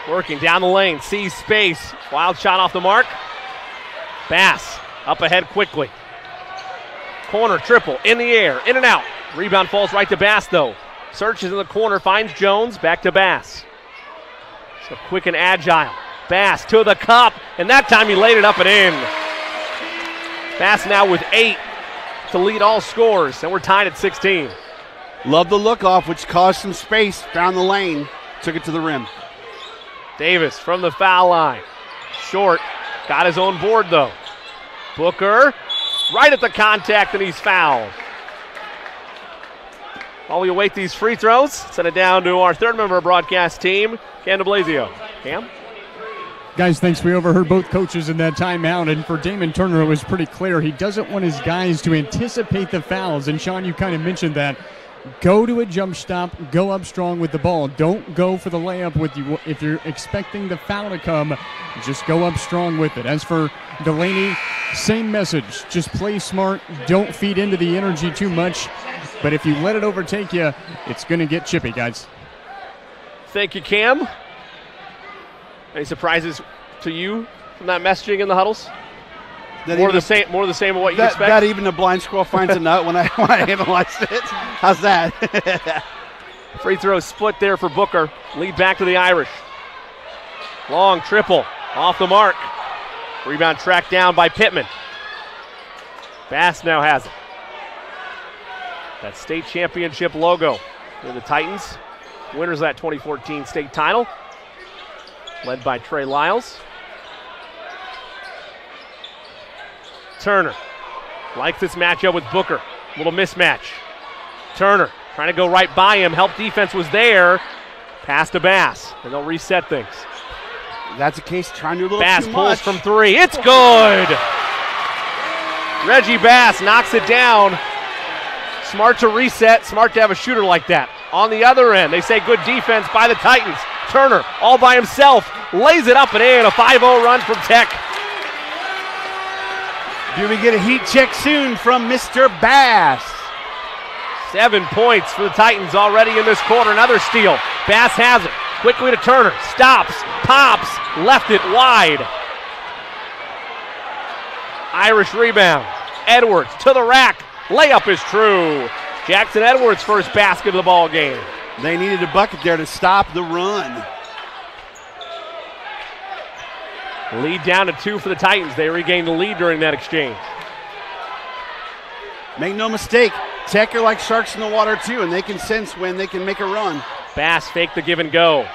Working down the lane, sees space. Wild shot off the mark. Bass up ahead quickly. Corner triple in the air, in and out. Rebound falls right to Bass though. Searches in the corner, finds Jones, back to Bass. So quick and agile. Bass to the cup, and that time he laid it up and in. Bass now with 8 to lead all scores, and we're tied at 16. Love the look off, which caused some space, found the lane, took it to the rim. Davis from the foul line. Short, got his own board though. Booker, right at the contact, and he's fouled. While we await these free throws, send it down to our third member of broadcast team, Cam DeBlasio. Cam? Guys, thanks. We overheard both coaches in that timeout, and for Damon Turner, it was pretty clear he doesn't want his guys to anticipate the fouls. And Sean, you kind of mentioned that. Go to a jump stop, go up strong with the ball. Don't go for the layup with you. If you're expecting the foul to come, just go up strong with it. As for Delaney, same message. Just play smart. Don't feed into the energy too much. but if you let it overtake you, it's going to get chippy, guys. Thank you, Cam. Any surprises to you from that messaging in the huddles? More of the same of what you expect? That even a blind squirrel finds a nut when I analyzed it. How's that? Free throw split there for Booker. Lead back to the Irish. Long triple off the mark. Rebound tracked down by Pittman. Bass now has it. That state championship logo for the Titans. Winners of that 2014 state title. Led by Trey Lyles. Turner likes this matchup with Booker. Little mismatch. Turner trying to go right by him. Help defense was there. Pass to Bass, and they'll reset things. That's the case, trying to do a little Bass too pulls much. from three. It's good. Reggie Bass knocks it down. Smart to reset. Smart to have a shooter like that. On the other end, they say good defense by the Titans. Turner all by himself. Lays it up and in. A 5-0 run from Tech. Do we get a heat check soon from Mr. Bass? 7 points for the Titans already in this quarter. Another steal. Bass has it. Quickly to Turner. Stops. Pops. Left it wide. Irish rebound. Edwards to the rack. Layup is true. Jackson Edwards' first basket of the ball game. They needed a bucket there to stop the run. Lead down to 2 for the Titans. They regained the lead during that exchange. Make no mistake, Tech are like sharks in the water too, and they can sense when they can make a run. Bass faked the give and go.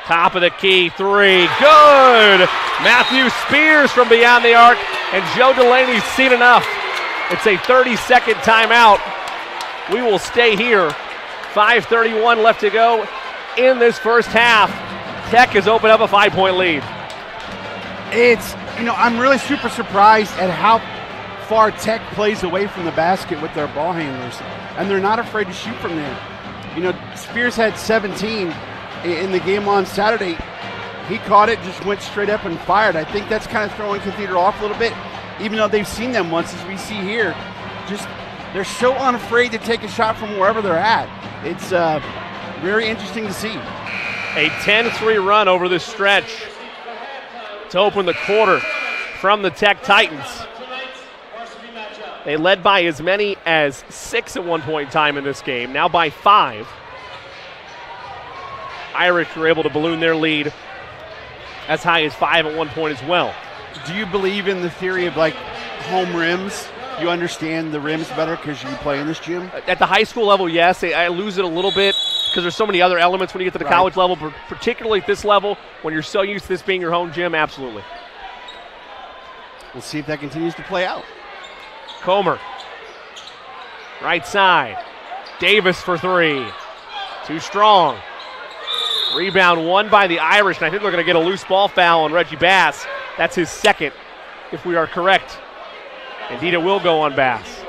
Top of the key, 3, good! Matthew Spears from beyond the arc, and Joe Delaney's seen enough. It's a 30-second timeout. We will stay here. 5:31 left to go in this first half. Tech has opened up a 5-point lead. I'm really super surprised at how far Tech plays away from the basket with their ball handlers, and they're not afraid to shoot from there. Spears had 17 in the game on Saturday. He caught it, just went straight up and fired. I think that's kind of throwing Cathedral off a little bit, even though they've seen them once, as we see here. Just they're so unafraid to take a shot from wherever they're at. It's very interesting to see. A 10-3 run over this stretch to open the quarter from the Tech Titans. They led by as many as 6 at one point in time in this game, now by 5. Irish were able to balloon their lead as high as 5 at one point as well. Do you believe in the theory of home rims? You understand the rims better because you play in this gym? At the high school level, yes. I lose it a little bit because there's so many other elements when you get to the college level, but particularly at this level, when you're so used to this being your home gym, absolutely. We'll see if that continues to play out. Comer, right side. Davis for 3. Too strong. Rebound won by the Irish, and I think they're going to get a loose ball foul on Reggie Bass. That's his second, if we are correct. Indeed, it will go on Bass.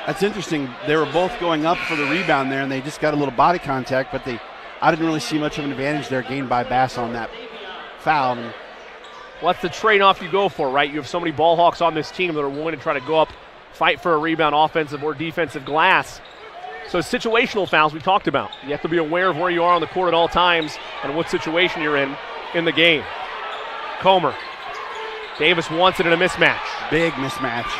That's interesting. They were both going up for the rebound there, and they just got a little body contact, but I didn't really see much of an advantage there gained by Bass on that foul. What's the trade-off you go for, right? You have so many ball hawks on this team that are willing to try to go up, fight for a rebound, offensive or defensive glass. So situational fouls we talked about. You have to be aware of where you are on the court at all times and what situation you're in the game. Comer. Davis wants it in a mismatch. Big mismatch.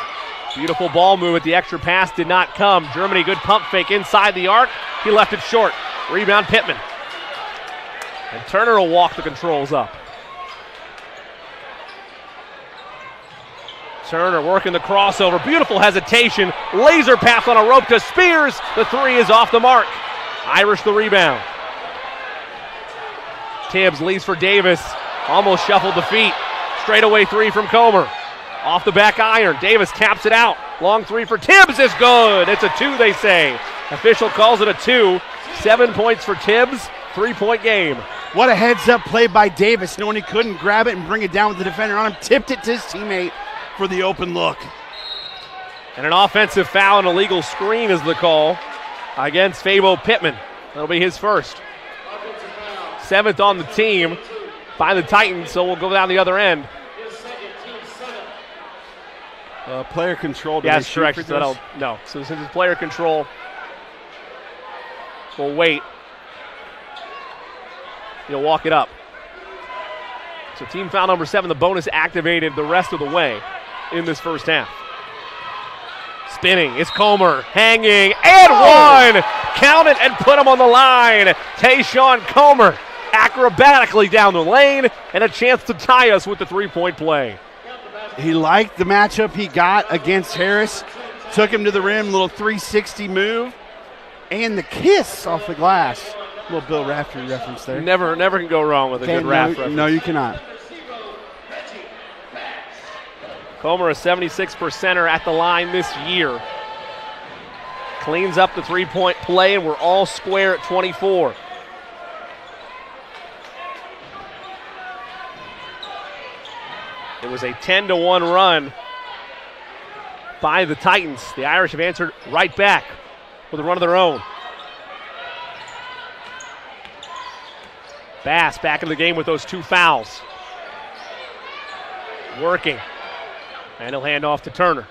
Beautiful ball move, but the extra pass did not come. Germany, good pump fake inside the arc. He left it short. Rebound Pittman. And Turner will walk the controls up. Turner working the crossover. Beautiful hesitation. Laser pass on a rope to Spears. The 3 is off the mark. Irish the rebound. Tibbs leads for Davis. Almost shuffled the feet. Straightaway 3 from Comer. Off the back iron. Davis taps it out. Long 3 for Tibbs is good. It's a 2, they say. Official calls it a 2. 7 points for Tibbs. 3-point game. What a heads-up play by Davis, knowing he couldn't grab it and bring it down with the defender on him. Tipped it to his teammate for the open look. And an offensive foul and illegal screen is the call against Fabo Pittman. That'll be his first. 7th on the team by the Titans, so we'll go down the other end. Player control. Yes, correct. So no. So since it's player control, we'll wait. He'll walk it up. So team foul number 7, the bonus activated the rest of the way in this first half. Spinning is Comer, hanging, and one! Count it and put him on the line. Tayshawn Comer acrobatically down the lane, and a chance to tie us with the three-point play. He liked the matchup he got against Harris. Took him to the rim, little 360 move, and the kiss off the glass. A little Bill Raftery reference there. Never can go wrong with a good Raft reference. No, you cannot. Comer, a 76%er at the line this year. Cleans up the three-point play, and we're all square at 24. It was a 10-1 run by the Titans. The Irish have answered right back with a run of their own. Bass back in the game with those 2 fouls. Working. And he'll hand off to Turner.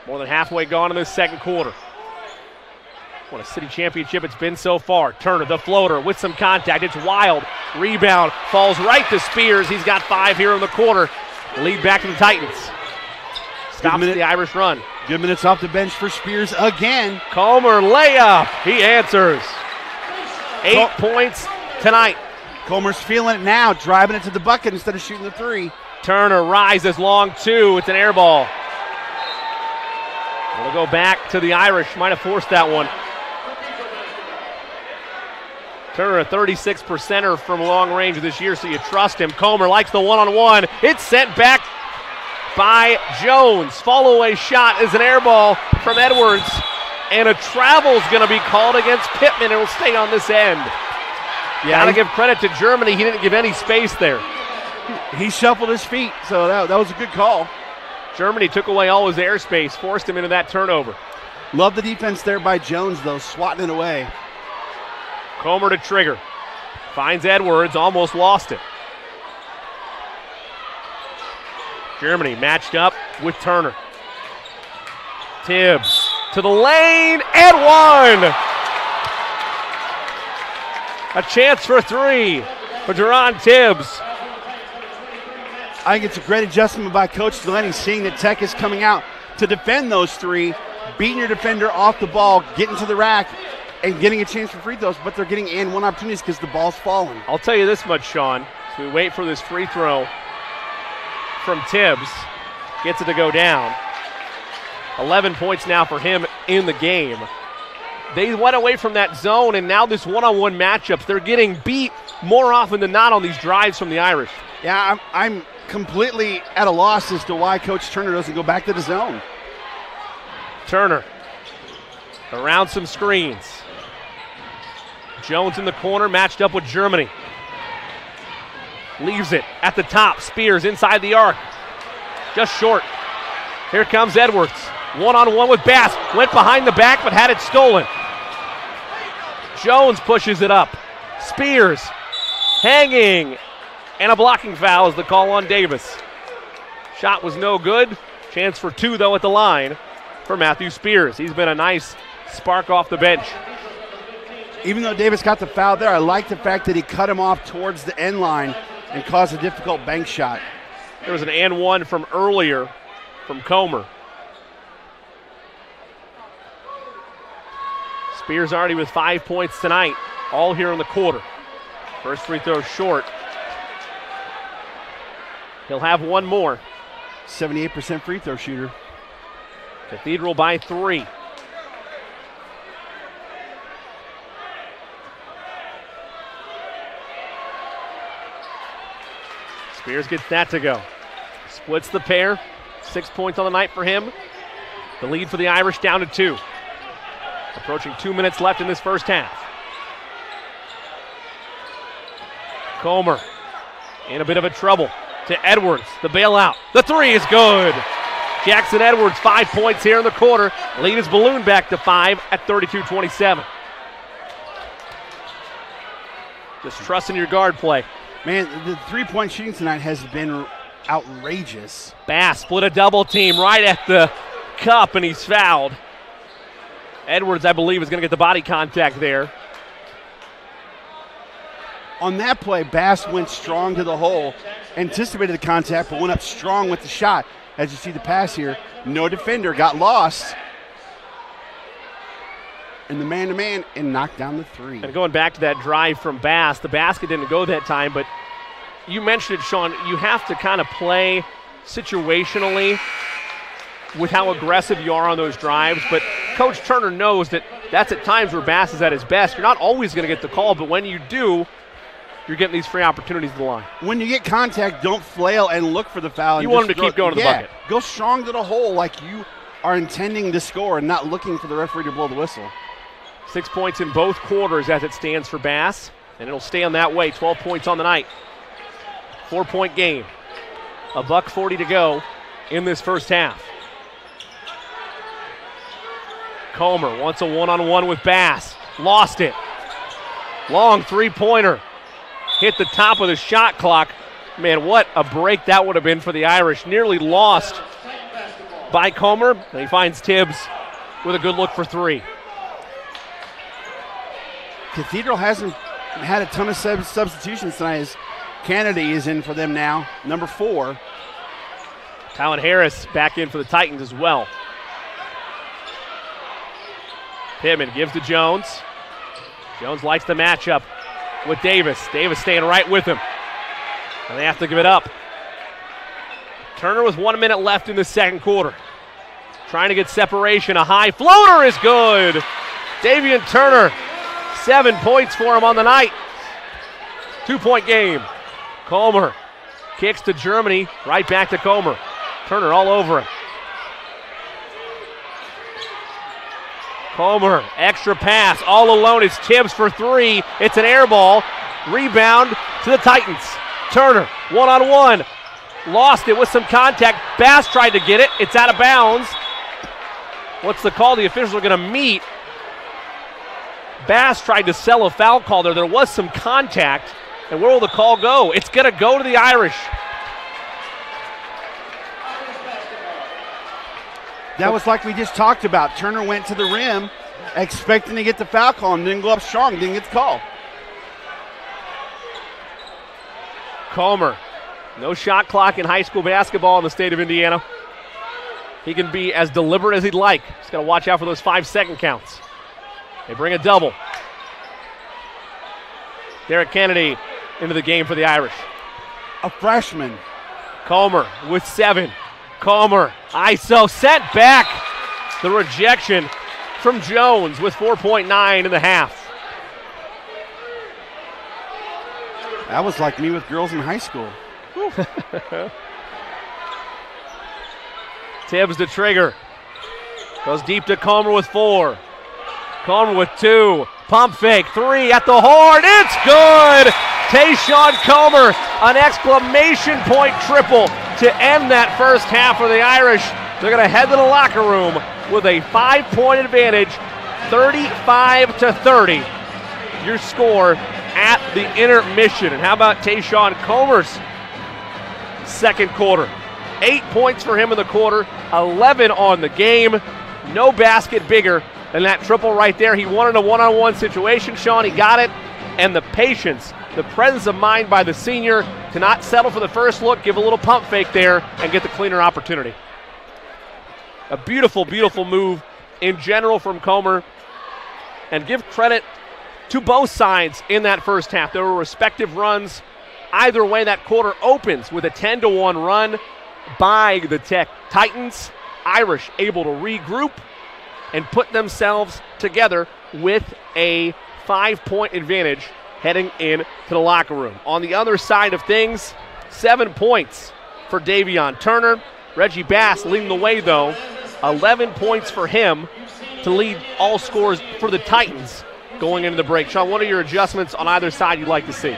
More than halfway gone in this second quarter. What a city championship it's been so far. Turner, the floater, with some contact. It's wild. Rebound. Falls right to Spears. He's got 5 here in the quarter. Lead back to the Titans. Stops the Irish run. Good minutes off the bench for Spears again. Comer layup. He answers. 8 points tonight. Comer's feeling it now, driving it to the bucket instead of shooting the 3. Turner rises long 2. It's an air ball. We'll go back to the Irish. Might have forced that one. Turner, a 36%er from long range this year, so you trust him. Comer likes the one-on-one. It's sent back by Jones. Fall-away shot is an air ball from Edwards, and a travel's going to be called against Pittman. It will stay on this end. Got to give credit to Germany. He didn't give any space there. He shuffled his feet, so that was a good call. Germany took away all his airspace, forced him into that turnover. Love the defense there by Jones, though, swatting it away. Comer to trigger. Finds Edwards, almost lost it. Germany matched up with Turner. Tibbs to the lane, and one! A chance for 3 for Duron Tibbs. I think it's a great adjustment by Coach Delaney, seeing that Tech is coming out to defend those 3, beating your defender off the ball, getting to the rack, and getting a chance for free throws, but they're getting and one opportunities because the ball's falling. I'll tell you this much, Sean. As we wait for this free throw from Tibbs, gets it to go down. 11 points now for him in the game. They went away from that zone, and now this one-on-one matchups, they're getting beat more often than not on these drives from the Irish. Yeah, I'm completely at a loss as to why Coach Turner doesn't go back to the zone. Turner around some screens. Jones in the corner, matched up with Germany. Leaves it at the top. Spears inside the arc. Just short. Here comes Edwards. One-on-one with Bass. Went behind the back, but had it stolen. Jones pushes it up. Spears hanging. And a blocking foul is the call on Davis. Shot was no good. Chance for 2, though, at the line for Matthew Spears. He's been a nice spark off the bench. Even though Davis got the foul there, I like the fact that he cut him off towards the end line and caused a difficult bank shot. There was an and one from earlier from Comer. Spears already with 5 points tonight, all here in the quarter. First free throw short. He'll have one more. 78% free throw shooter. Cathedral by 3. Spears gets that to go. Splits the pair. 6 points on the night for him. The lead for the Irish down to 2. Approaching 2 minutes left in this first half. Comer in a bit of a trouble to Edwards. The bailout. The 3 is good. Jackson Edwards, 5 points here in the quarter. Lead is ballooned back to 5 at 32-27. Just trusting your guard play. Man, the three-point shooting tonight has been outrageous. Bass split a double team right at the cup, and he's fouled. Edwards, I believe, is going to get the body contact there. On that play, Bass went strong to the hole, anticipated the contact, but went up strong with the shot. As you see the pass here, no defender, got lost. And the man-to-man, and knocked down the three. And going back to that drive from Bass, the basket didn't go that time, but you mentioned it, Sean, you have to kind of play situationally with how aggressive you are on those drives, but Coach Turner knows that that's at times where Bass is at his best. You're not always going to get the call, but when you do, you're getting these free opportunities to the line. When you get contact, don't flail and look for the foul. You want him to keep going to the bucket. Go strong to the hole like you are intending to score and not looking for the referee to blow the whistle. 6 points in both quarters as it stands for Bass, and it'll stay on that way. 12 points on the night. 4-point game. $1:40 to go in this first half. Comer wants a one-on-one with Bass. Lost it. Long three-pointer. Hit the top of the shot clock. Man, what a break that would have been for the Irish. Nearly lost by Comer. And he finds Tibbs with a good look for three. Cathedral hasn't had a ton of substitutions tonight as Kennedy is in for them now, number 4. Tylen Harris back in for the Titans as well. Pittman gives to Jones. Jones likes the matchup with Davis. Davis staying right with him. And they have to give it up. Turner with 1 minute left in the second quarter. Trying to get separation. A high floater is good. Davian Turner, 7 points for him on the night. 2-point game. Comer kicks to Germany. Right back to Comer. Turner all over him. Comer, extra pass, all alone. It's Tibbs for three. It's an air ball. Rebound to the Titans. Turner, one-on-one. Lost it with some contact. Bass tried to get it. It's out of bounds. What's the call? The officials are going to meet. Bass tried to sell a foul call there. There was some contact. And where will the call go? It's going to go to the Irish. That was like we just talked about. Turner went to the rim expecting to get the foul call and didn't go up strong, didn't get the call. Comer, no shot clock in high school basketball in the state of Indiana. He can be as deliberate as he'd like. He's got to watch out for those 5-second counts. They bring a double. Derek Kennedy into the game for the Irish. A freshman. Comer with 7. Comer, ISO, sent back. The rejection from Jones with 4.9 in the half. That was like me with girls in high school. Tibbs the trigger. Goes deep to Comer with 4. Comer with 2. Pump fake, 3 at the horn. It's good! Tayshawn Comer, an exclamation point triple to end that first half for the Irish. They're going to head to the locker room with a 5-point advantage, 35-30. Your score at the intermission. And how about Tayshawn Comer's second quarter? 8 points for him in the quarter, 11 on the game. No basket bigger than that triple right there. He wanted a one-on-one situation, Sean. He got it. And the patience, the presence of mind by the senior to not settle for the first look, give a little pump fake there, and get the cleaner opportunity. A beautiful, beautiful move in general from Comer. And give credit to both sides in that first half. There were respective runs. Either way, that quarter opens with a 10-1 run by the Titans. Irish able to regroup and put themselves together with a 5-point advantage heading into the locker room. On the other side of things, 7 points for Davion Turner. Reggie Bass leading the way, though. 11 points for him to lead all scores for the Titans going into the break. Sean, what are your adjustments on either side you'd like to see?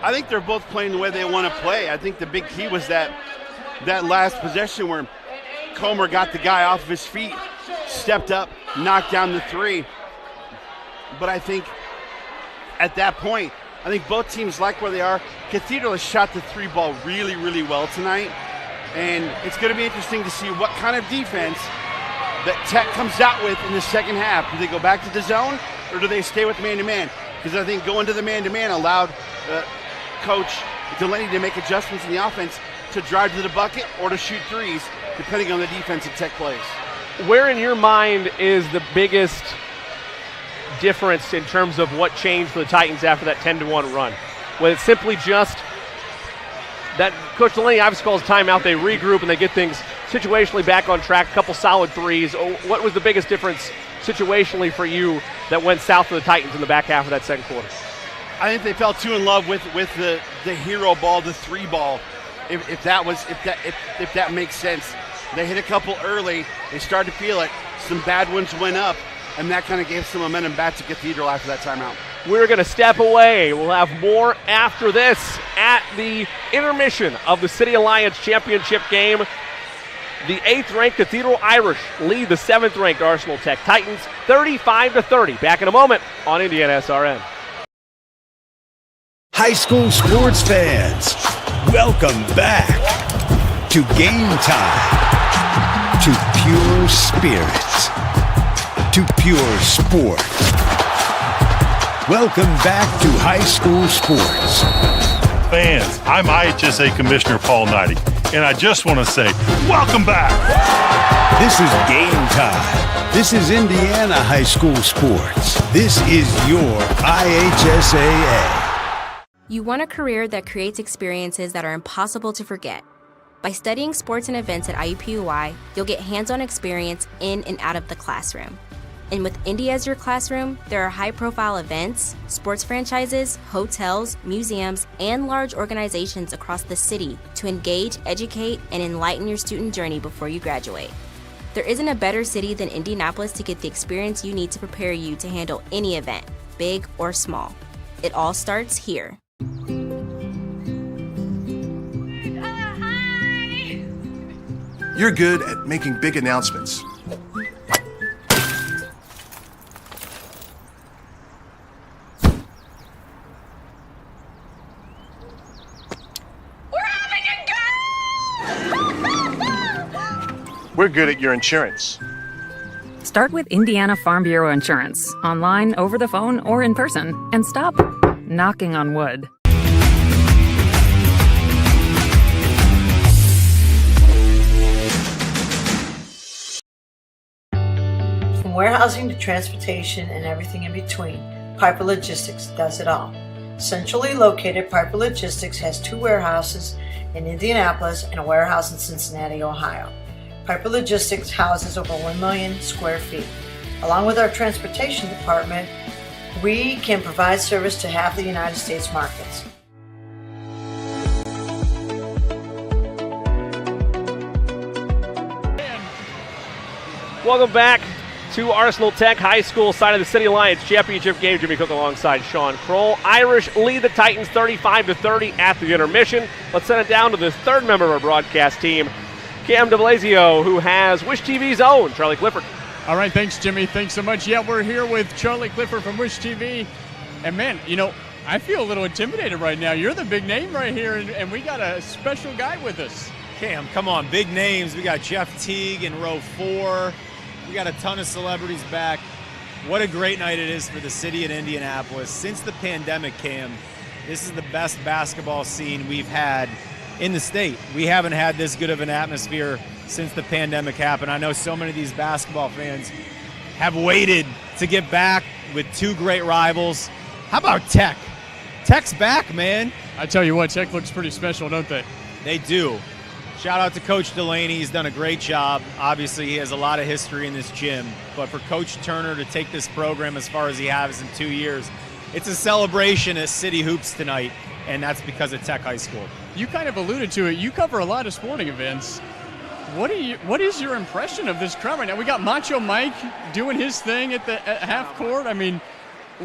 I think they're both playing the way they want to play. I think the big key was that last possession where Comer got the guy off of his feet, stepped up, knocked down the 3. But I think at that point, I think both teams like where they are. Cathedral has shot the 3 ball really, really well tonight. And it's going to be interesting to see what kind of defense that Tech comes out with in the second half. Do they go back to the zone, or do they stay with man-to-man? Because I think going to the man-to-man allowed Coach Delaney to make adjustments in the offense to drive to the bucket or to shoot threes, depending on the defense that Tech plays. Where in your mind is the biggest difference in terms of what changed for the Titans after that 10-1 run? Was it simply just that Coach Delaney obviously calls timeout, they regroup, and they get things situationally back on track, a couple solid threes? What was the biggest difference situationally for you that went south for the Titans in the back half of that second quarter? I think they fell too in love with the hero ball, the three ball, if that makes sense. They hit a couple early, they started to feel it, some bad ones went up, and that kind of gave some momentum back to Cathedral after that timeout. We're going to step away. We'll have more after this at the intermission of the City Alliance Championship game. The 8th-ranked Cathedral Irish lead the 7th-ranked Arsenal Tech Titans 35-30. Back in a moment on Indiana SRN. High school sports fans, welcome back to Game Time, to pure spirits, to pure sport. Welcome back to high school sports. Fans, I'm IHSAA Commissioner Paul Knighty, and I just want to say, welcome back. This is Game Time. This is Indiana high school sports. This is your IHSAA. You want a career that creates experiences that are impossible to forget. By studying sports and events at IUPUI, you'll get hands-on experience in and out of the classroom. And with Indy as your classroom, there are high-profile events, sports franchises, hotels, museums, and large organizations across the city to engage, educate, and enlighten your student journey before you graduate. There isn't a better city than Indianapolis to get the experience you need to prepare you to handle any event, big or small. It all starts here. You're good at making big announcements. We're good at your insurance. Start with Indiana Farm Bureau Insurance, online, over the phone, or in person, and stop knocking on wood. From warehousing to transportation and everything in between, Piper Logistics does it all. Centrally located, Piper Logistics has 2 warehouses in Indianapolis and a warehouse in Cincinnati, Ohio. Piper Logistics houses over 1 million square feet. Along with our transportation department, we can provide service to half the United States markets. Welcome back to Arsenal Tech High School side of the City Alliance Championship game. Jimmy Cook alongside Sean Kroll. Irish lead the Titans 35-30 at the intermission. Let's send it down to the third member of our broadcast team, Cam DeBlasio, who has Wish TV's own Charlie Clifford. All right, thanks, Jimmy. Thanks so much. Yeah, we're here with Charlie Clifford from Wish TV. And, man, you know, I feel a little intimidated right now. You're the big name right here, and we got a special guy with us. Cam, come on, big names. We got Jeff Teague in row 4. We got a ton of celebrities back. What a great night it is for the city of Indianapolis. Since the pandemic, Cam, this is the best basketball scene we've had in the state. We haven't had this good of an atmosphere since the pandemic happened. I know so many of these basketball fans have waited to get back with 2 great rivals. How about Tech? Tech's back, man. I tell you what, Tech looks pretty special, don't they? They do. Shout out to Coach Delaney. He's done a great job. Obviously, he has a lot of history in this gym. But for Coach Turner to take this program as far as he has in 2 years, it's a celebration at City Hoops tonight, and that's because of Tech High School. You kind of alluded to it. You cover a lot of sporting events. What is your impression of this crowd right now? We got Macho Mike doing his thing at half court. I mean,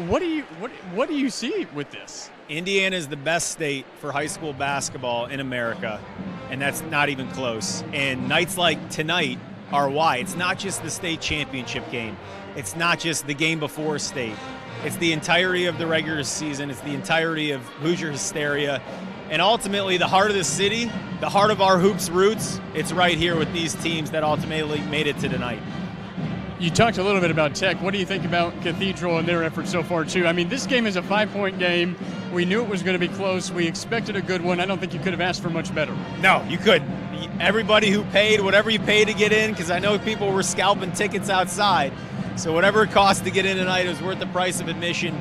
what do you see with this? Indiana is the best state for high school basketball in America, and that's not even close. And nights like tonight are why. It's not just the state championship game. It's not just the game before state. It's the entirety of the regular season. It's the entirety of Hoosier hysteria. And ultimately, the heart of the city, the heart of our hoops roots, it's right here with these teams that ultimately made it to tonight. You talked a little bit about Tech. What do you think about Cathedral and their efforts so far, too? I mean, this game is a 5-point game. We knew it was going to be close. We expected a good one. I don't think you could have asked for much better. No, you couldn't. Everybody who paid, whatever you paid to get in, because I know people were scalping tickets outside. So whatever it cost to get in tonight, it was worth the price of admission.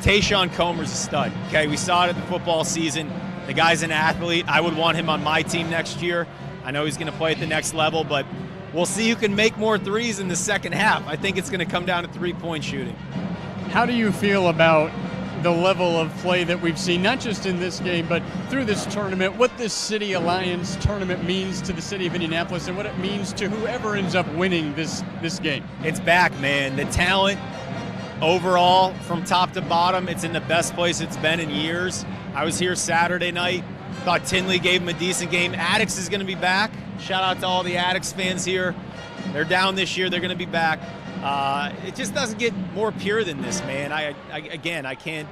Tayshawn Comer's a stud. Okay, we saw it at the football season. The guy's an athlete. I would want him on my team next year. I know he's going to play at the next level, but we'll see who can make more threes in the second half. I think it's going to come down to three-point shooting. How do you feel about the level of play that we've seen, not just in this game, but through this tournament, what this City Alliance tournament means to the city of Indianapolis and what it means to whoever ends up winning this game? It's back, man. The talent overall from top to bottom, it's in the best place it's been in years. I was here Saturday night. Thought Tinley gave him a decent game. Addicts is going to be back. Shout out to all the Addicts fans here. They're down this year. They're going to be back. It just doesn't get more pure than this, man. I can't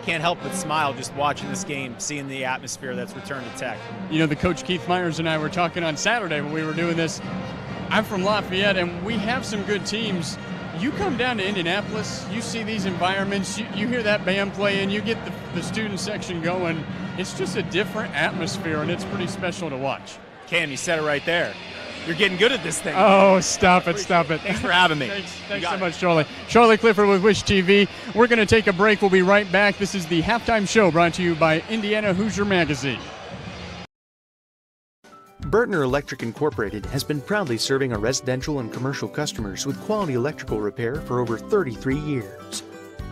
help but smile just watching this game, seeing the atmosphere that's returned to Tech. You know, the coach Keith Myers and I were talking on Saturday when we were doing this. I'm from Lafayette, and we have some good teams. You come down to Indianapolis, you see these environments, you hear that band play, and you get the student section going. It's just a different atmosphere, and it's pretty special to watch. Cam, you said it right there. You're getting good at this thing. Oh, stop it. Thanks for having me. Thanks so much, Charlie. Charlie Clifford with Wish TV. We're going to take a break. We'll be right back. This is the Halftime Show brought to you by Indiana Hoosier Magazine. Burtner Electric Incorporated has been proudly serving our residential and commercial customers with quality electrical repair for over 33 years.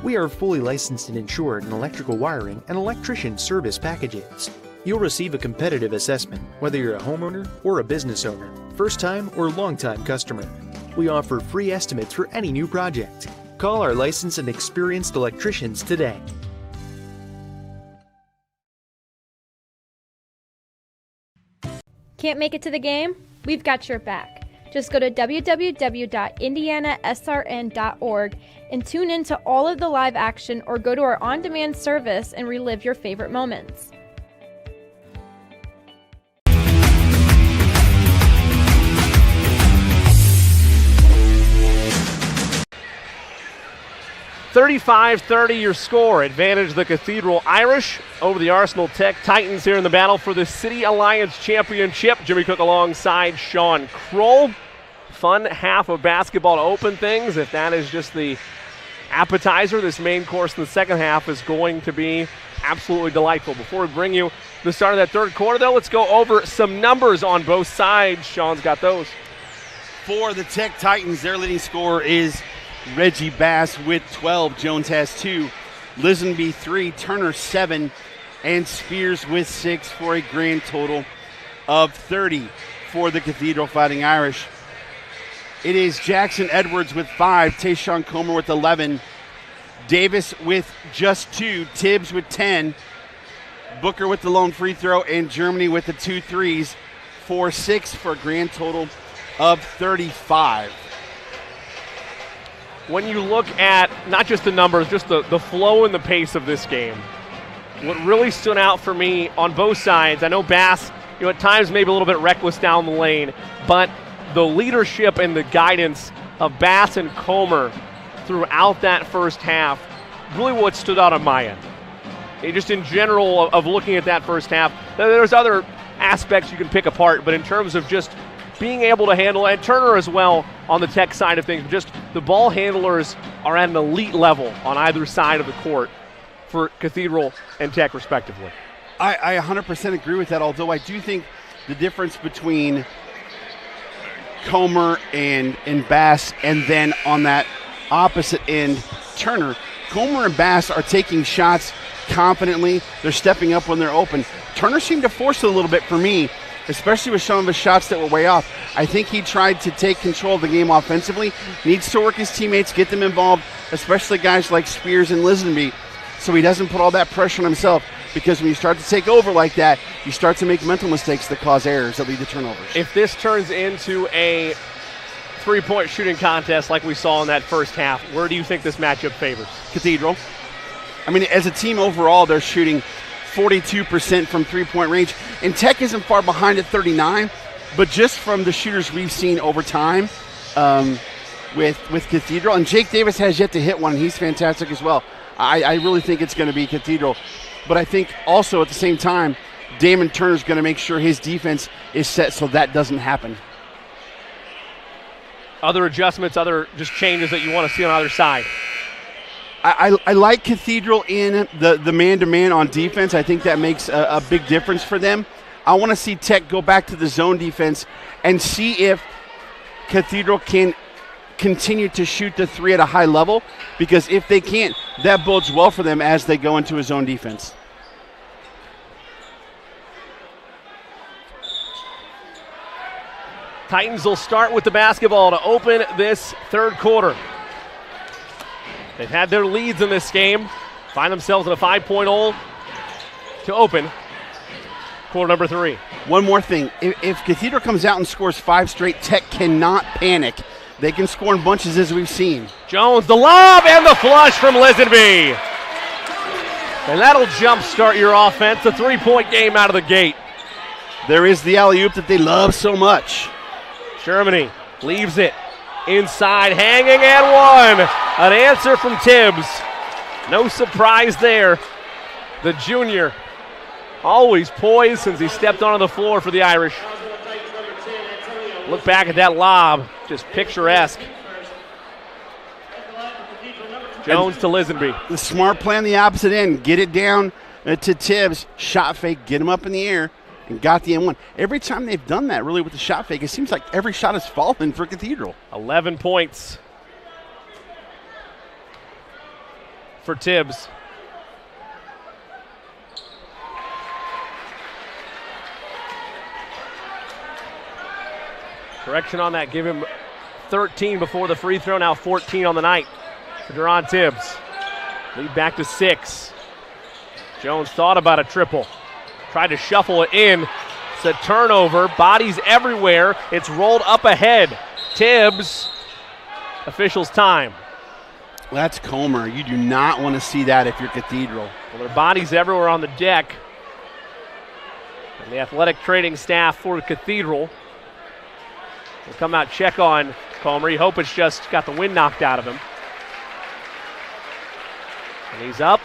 We are fully licensed and insured in electrical wiring and electrician service packages. You'll receive a competitive assessment, whether you're a homeowner or a business owner, first-time or long-time customer. We offer free estimates for any new project. Call our licensed and experienced electricians today. Can't make it to the game? We've got your back. Just go to www.indianasrn.org and tune in to all of the live action or go to our on-demand service and relive your favorite moments. $35-30 your score. Advantage the Cathedral Irish over the Arsenal Tech Titans here in the battle for the City Alliance Championship. Jimmy Cook alongside Sean Kroll. Fun half of basketball to open things. If that is just the appetizer, this main course in the second half is going to be absolutely delightful. Before we bring you the start of that third quarter, though, let's go over some numbers on both sides. Sean's got those. For the Tech Titans, their leading scorer is Reggie Bass with 12. Jones has 2. Lisenby 3. Turner 7. And Spears with 6 for a grand total of 30 for the Cathedral Fighting Irish. It is Jackson Edwards with 5. Tayshawn Comer with 11. Davis with just 2. Tibbs with 10. Booker with the lone free throw. And Germany with the 2 threes for 6 for a grand total of 35. When you look at not just the numbers, just the flow and the pace of this game, what really stood out for me on both sides, I know Bass, at times maybe a little bit reckless down the lane, but the leadership and the guidance of Bass and Comer throughout that first half, really what stood out on my end. Just in general of looking at that first half, there's other aspects you can pick apart, but in terms of just being able to handle, and Turner as well on the Tech side of things, just the ball handlers are at an elite level on either side of the court for Cathedral and Tech respectively. I 100% agree with that, although I do think the difference between Comer and Bass and then on that opposite end, Turner, Comer and Bass are taking shots confidently. They're stepping up when they're open. Turner seemed to force it a little bit for me, especially with some of his shots that were way off. I think he tried to take control of the game offensively. Needs to work his teammates, get them involved, especially guys like Spears and Lisenby, so he doesn't put all that pressure on himself, because when you start to take over like that, you start to make mental mistakes that cause errors that lead to turnovers. If this turns into a three-point shooting contest like we saw in that first half, where do you think this matchup favors? Cathedral. I mean, as a team overall, they're shooting 42% from three-point range. And Tech isn't far behind at 39, but just from the shooters we've seen over time with Cathedral. And Jake Davis has yet to hit one, and he's fantastic as well. I really think it's going to be Cathedral. But I think also at the same time, Damon Turner's going to make sure his defense is set so that doesn't happen. Other adjustments, other just changes that you want to see on either side? I like Cathedral in the man-to-man on defense. I think that makes a big difference for them. I want to see Tech go back to the zone defense and see if Cathedral can continue to shoot the three at a high level, because if they can't, that bodes well for them as they go into a zone defense. Titans will start with the basketball to open this third quarter. They've had their leads in this game, find themselves in a 5-point hole to open quarter number 3. One more thing. If Cathedral comes out and scores 5 straight, Tech cannot panic. They can score in bunches as we've seen. Jones, the lob, and the flush from Lisenby. And that'll jumpstart your offense. A 3-point game out of the gate. There is the alley-oop that they love so much. Germany leaves it inside, hanging, and one. An answer from Tibbs. No surprise there. The junior always poised since he stepped onto the floor for the Irish. Look back at that lob, just picturesque. Jones to Lisenby. The smart play on the opposite end. Get it down to Tibbs. Shot fake, get him up in the air, and got the M1. Every time they've done that, really, with the shot fake, it seems like every shot has fallen for Cathedral. 11 points for Tibbs. Correction on that, give him 13 before the free throw, now 14 on the night for Deron Tibbs. Lead back to 6. Jones thought about a triple. Tried to shuffle it in. It's a turnover. Bodies everywhere. It's rolled up ahead. Tibbs, officials time. That's Comer. You do not want to see that if you're Cathedral. Well, there are bodies everywhere on the deck. And the athletic training staff for Cathedral will come out, check on Comer. You hope it's just got the wind knocked out of him. And he's up.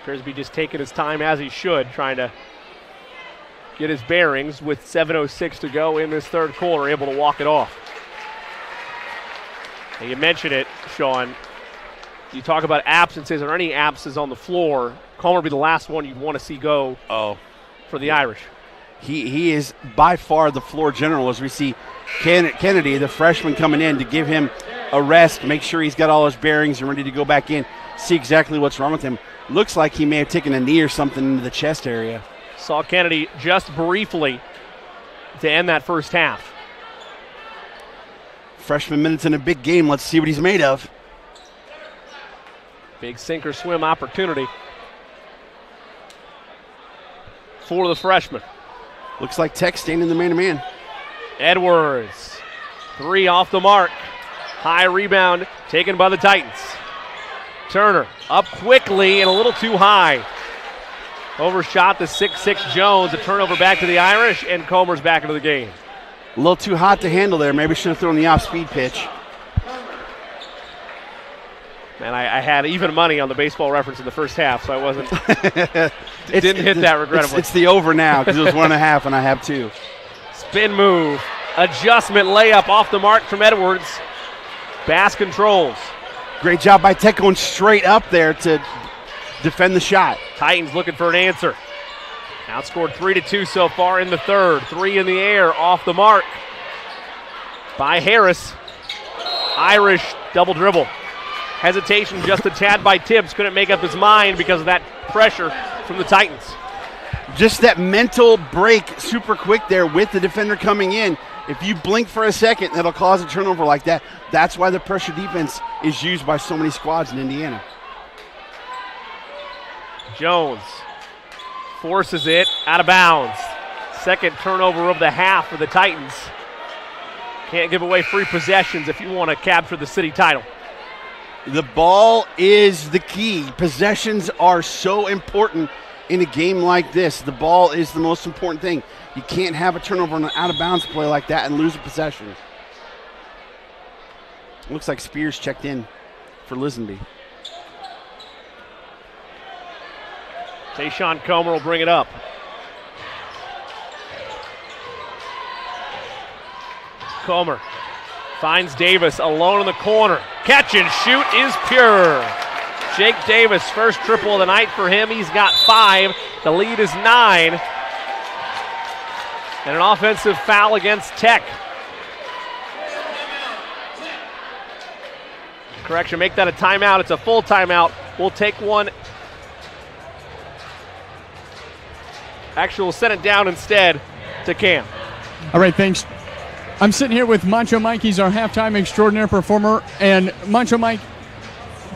Appears to be just taking his time as he should, trying to get his bearings with 7:06 to go in this third quarter, able to walk it off. And you mentioned it, Sean. You talk about absences. Are there any absences on the floor? Comer would be the last one you'd want to see go for the Irish. He is by far the floor general, as we see Kennedy, the freshman, coming in to give him a rest, make sure he's got all his bearings and ready to go back in, see exactly what's wrong with him. Looks like he may have taken a knee or something into the chest area. Saw Kennedy just briefly to end that first half. Freshman minutes in a big game. Let's see what he's made of. Big sink or swim opportunity for the freshman. Looks like Tech staying in the man-to-man. Edwards, 3 off the mark. High rebound taken by the Titans. Turner up quickly and a little too high. Overshot the 6'6 Jones. A turnover back to the Irish, and Comer's back into the game. A little too hot to handle there. Maybe should have thrown the off-speed pitch. Man, I had even money on the baseball reference in the first half, so I wasn't. Didn't hit that regrettably. It's the over now because it was 1.5 and I have 2. Spin move, adjustment layup off the mark from Edwards. Bass controls. Great job by Tech going straight up there to defend the shot. Titans looking for an answer. Outscored 3-2 so far in the third. 3 in the air, off the mark by Harris. Irish double dribble. Hesitation just a tad by Tibbs. Couldn't make up his mind because of that pressure from the Titans. Just that mental break super quick there with the defender coming in. If you blink for a second, that'll cause a turnover like that. That's why the pressure defense is used by so many squads in Indiana. Jones forces it out of bounds. Second turnover of the half for the Titans. Can't give away free possessions if you want to capture the city title. The ball is the key. Possessions are so important in a game like this. The ball is the most important thing. You can't have a turnover on an out-of-bounds play like that and lose a possession. Looks like Spears checked in for Lisenby. Tayshawn Comer will bring it up. Comer finds Davis alone in the corner. Catch and shoot is pure. Jake Davis, first triple of the night for him. He's got 5. The lead is 9. And an offensive foul against Tech. Correction, make that a timeout. It's a full timeout. We'll take one. Actually, we'll send it down instead to Cam. All right, thanks. I'm sitting here with Macho Mike. He's our halftime extraordinary performer. And Macho Mike,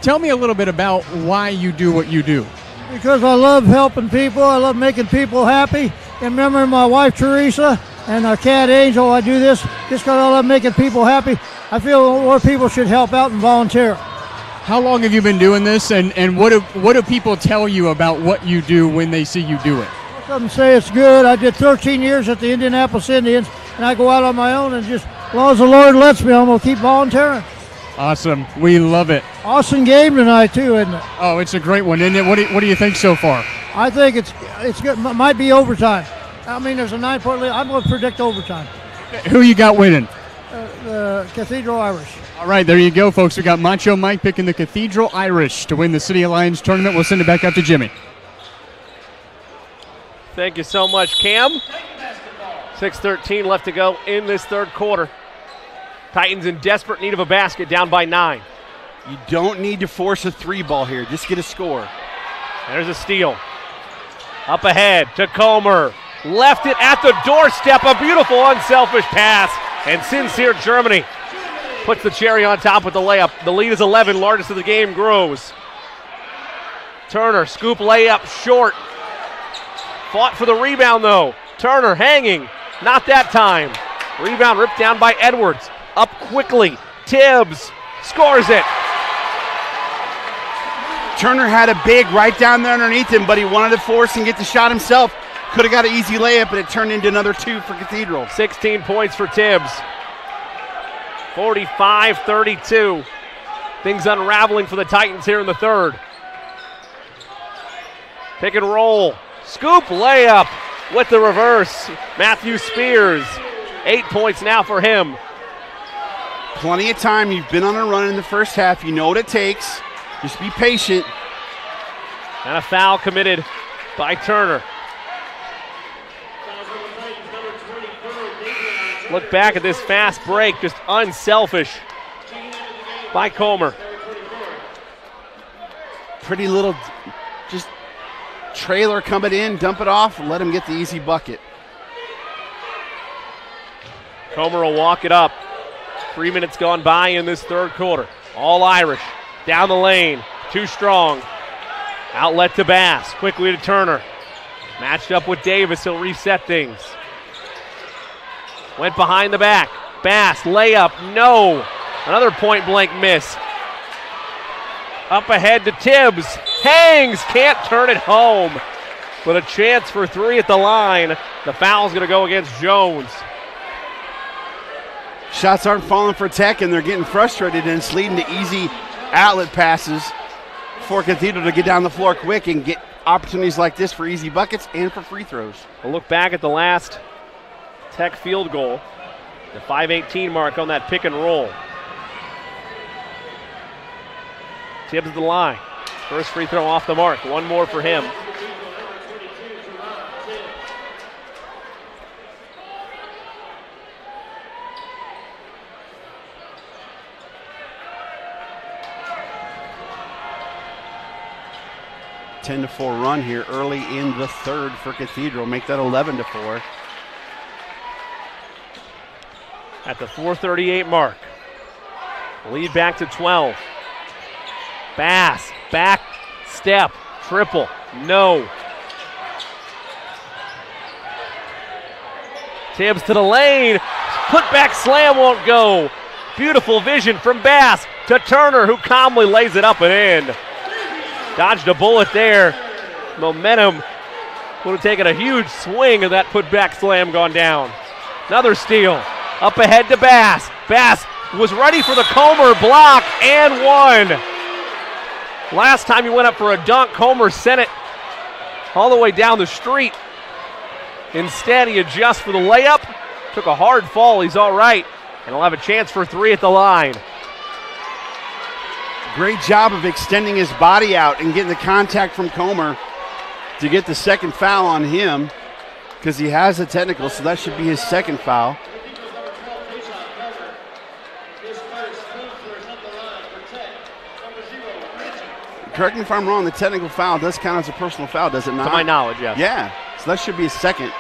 tell me a little bit about why you do what you do. Because I love helping people. I love making people happy. And remembering my wife, Teresa, and our cat, Angel, I do this just because I love making people happy. I feel more people should help out and volunteer. How long have you been doing this, and what do people tell you about what you do when they see you do it? Most of them say it's good. I did 13 years at the Indianapolis Indians, and I go out on my own, and just as long as the Lord lets me, I'm going to keep volunteering. Awesome. We love it. Awesome game tonight, too, isn't it? Oh, it's a great one, isn't it? What do you think so far? I think it's good. Might be overtime. I mean, there's a 9-point lead. I'm going to predict overtime. Who you got winning? The Cathedral Irish. All right, there you go, folks. We got Macho Mike picking the Cathedral Irish to win the City Alliance tournament. We'll send it back up to Jimmy. Thank you so much, Cam. 6:13 left to go in this third quarter. Titans in desperate need of a basket, down by 9. You don't need to force a 3-ball here. Just get a score. There's a steal. Up ahead to Comer. Left it at the doorstep. A beautiful unselfish pass. And Sincere Germany puts the cherry on top with the layup. The lead is 11. Largest of the game grows. Turner, scoop layup short. Fought for the rebound, though. Turner hanging. Not that time. Rebound ripped down by Edwards. Up quickly. Tibbs scores it. Turner had a big right down there underneath him, but he wanted to force and get the shot himself. Could have got an easy layup, but it turned into another 2 for Cathedral. 16 points for Tibbs. 45-32. Things unraveling for the Titans here in the third. Pick and roll. Scoop layup with the reverse. Matthew Spears. 8 points now for him. Plenty of time. You've been on a run in the first half. You know what it takes. Just be patient. And a foul committed by Turner. Look back at this fast break, just unselfish by Comer. Pretty little, just trailer coming in, dump it off, and let him get the easy bucket. Comer will walk it up. 3 minutes gone by in this third quarter. All Irish, down the lane, too strong. Outlet to Bass, quickly to Turner. Matched up with Davis, he'll reset things. Went behind the back. Bass, layup, no. Another point blank miss. Up ahead to Tibbs. Hangs, can't turn it home. But a chance for 3 at the line. The foul's going to go against Jones. Shots aren't falling for Tech, and they're getting frustrated, and it's leading to easy outlet passes for Cathedral to get down the floor quick and get opportunities like this for easy buckets and for free throws. We'll look back at the last Tech field goal. The 5:18 mark on that pick and roll. Tibbs at the line. First free throw off the mark. One more for him. A 10-4 run here early in the third for Cathedral. Make that 11-4. At the 4:38 mark. Lead back to 12. Bass, back step, triple, no. Tibbs to the lane, put back slam won't go. Beautiful vision from Bass, to Turner, who calmly lays it up and in. Dodged a bullet there. Momentum would have taken a huge swing and that putback slam gone down. Another steal. Up ahead to Bass. Bass was ready for the Comer block and one. Last time he went up for a dunk, Comer sent it all the way down the street. Instead, he adjusts for the layup. Took a hard fall. He's all right. And he'll have a chance for three at the line. Great job of extending his body out and getting the contact from Comer to get the second foul on him, because he has a technical, so that should be his second foul. Correct me if I'm wrong, the technical foul does count as a personal foul, does it not? To my knowledge, yes. Yeah, so that should be his second.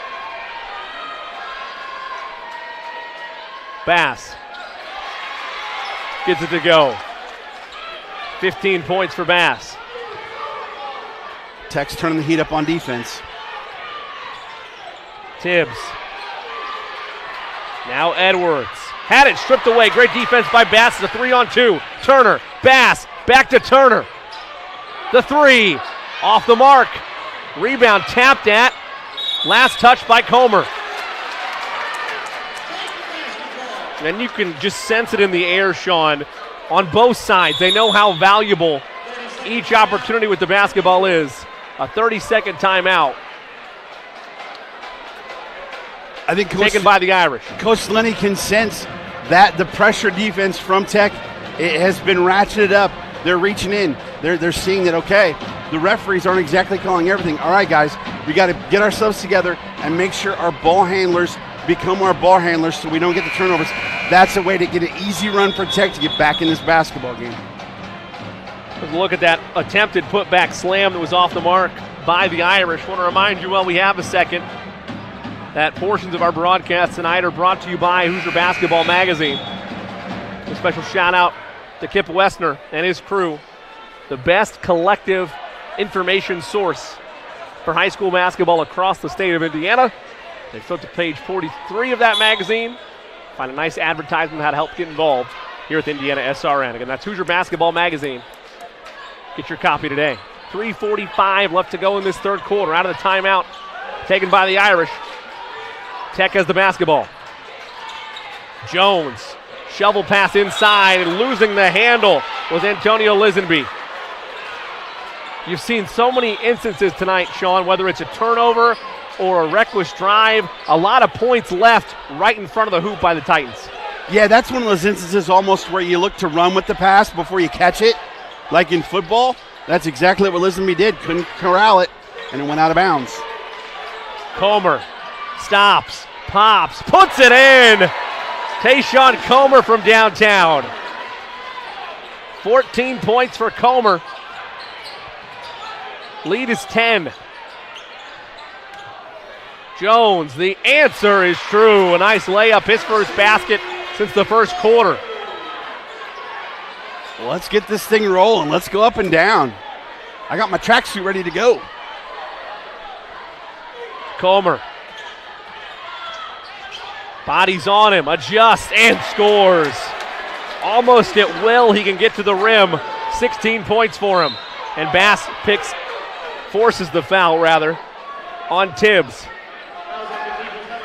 Bass gets it to go. 15 points for Bass. Tech's turning the heat up on defense. Tibbs. Now Edwards. Had it stripped away. Great defense by Bass. The 3-on-2. Turner. Bass. Back to Turner. The three. Off the mark. Rebound tapped at. Last touch by Comer. And you can just sense it in the air, Sean, on both sides. They know how valuable each opportunity with the basketball is. A 30-second timeout. I think taken by the Irish. Coach Lenny can sense that the pressure defense from Tech, it has been ratcheted up. They're reaching in. They're seeing that, okay, the referees aren't exactly calling everything. All right, guys, we got to get ourselves together and make sure our ball handlers become our ball handlers so we don't get the turnovers. That's a way to get an easy run for Tech to get back in this basketball game. Let's look at that attempted putback slam that was off the mark by the Irish. I want to remind you while we have a second that portions of our broadcast tonight are brought to you by Hoosier Basketball Magazine. A special shout out to Kip Westner and his crew, the best collective information source for high school basketball across the state of Indiana. They flip to page 43 of that magazine. Find a nice advertisement on how to help get involved here at Indiana SRN. Again, that's Hoosier Basketball Magazine. Get your copy today. 3:45 left to go in this third quarter. Out of the timeout taken by the Irish. Tech has the basketball. Jones, shovel pass inside and losing the handle was Antonio Lisenby. You've seen so many instances tonight, Sean, whether it's a turnover or a reckless drive, a lot of points left right in front of the hoop by the Titans. Yeah, that's one of those instances almost where you look to run with the pass before you catch it. Like in football, that's exactly what Lisenby did. Couldn't corral it, and it went out of bounds. Comer stops, pops, puts it in. Tayshawn Comer from downtown. 14 points for Comer. Lead is 10. Jones, the answer is true. A nice layup, his first basket since the first quarter. Well, let's get this thing rolling. Let's go up and down. I got my tracksuit ready to go. Comer. Bodies on him, adjusts, and scores. Almost at will, he can get to the rim. 16 points for him. And Bass forces the foul, on Tibbs.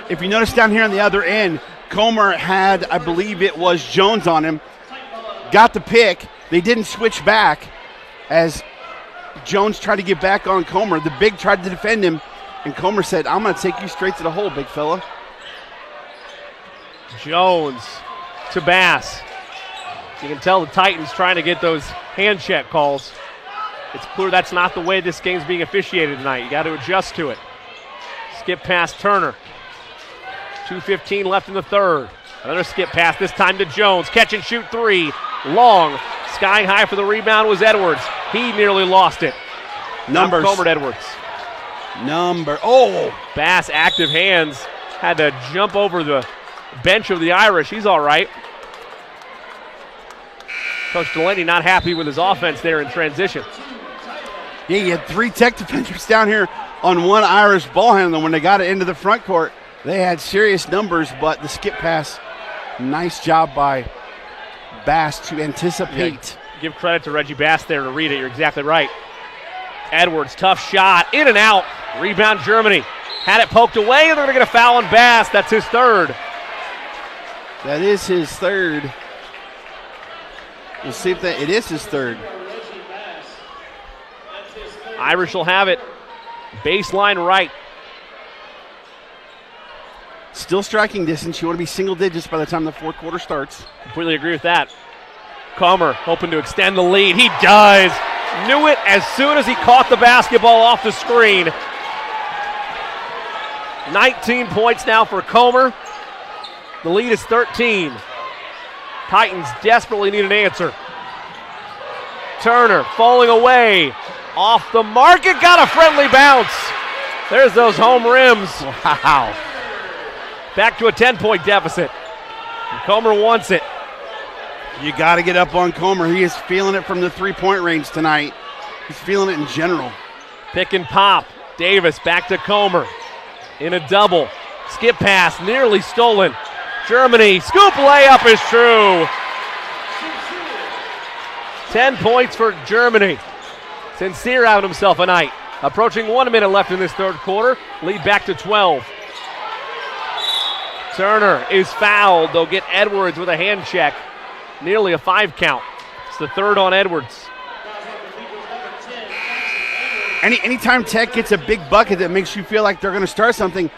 If you notice down here on the other end, Comer had, I believe it was Jones on him. Got the pick. They didn't switch back as Jones tried to get back on Comer. The big tried to defend him, and Comer said, I'm going to take you straight to the hole, big fella. Jones to Bass. You can tell the Titans trying to get those hand check calls. It's clear that's not the way this game's being officiated tonight. You got to adjust to it. Skip past Turner. 2:15 left in the third. Another skip pass, this time to Jones. Catch and shoot three. Long. Sky high for the rebound was Edwards. He nearly lost it. Numbers. Comer Edwards. Bass, active hands. Had to jump over the bench of the Irish. He's all right. Coach Delaney not happy with his offense there in transition. Yeah, you had three Tech defenders down here on one Irish ball handler. When they got it into the front court, they had serious numbers, but the skip pass, nice job by Bass to anticipate. Yeah, give credit to Reggie Bass there to read it. You're exactly right. Edwards, tough shot, in and out. Rebound Germany. Had it poked away, and they're going to get a foul on Bass. That's his third. That is his third. We'll see if it is his third. Irish will have it. Baseline right. Still striking distance. You want to be single digits by the time the fourth quarter starts. Completely agree with that. Comer hoping to extend the lead. He does. Knew it as soon as he caught the basketball off the screen. 19 points now for Comer. The lead is 13. Titans desperately need an answer. Turner falling away. Off the mark. It got a friendly bounce. There's those home rims. Wow. Back to a 10-point deficit. And Comer wants it. You got to get up on Comer. He is feeling it from the three-point range tonight. He's feeling it in general. Pick and pop. Davis back to Comer. In a double. Skip pass nearly stolen. Germany. Scoop layup is true. 10 points for Germany. Sincere out himself a night. Approaching 1 minute left in this third quarter. Lead back to 12. Turner is fouled. They'll get Edwards with a hand check. Nearly a 5 count. It's the third on Edwards. Anytime Tech gets a big bucket that makes you feel like they're going to start something,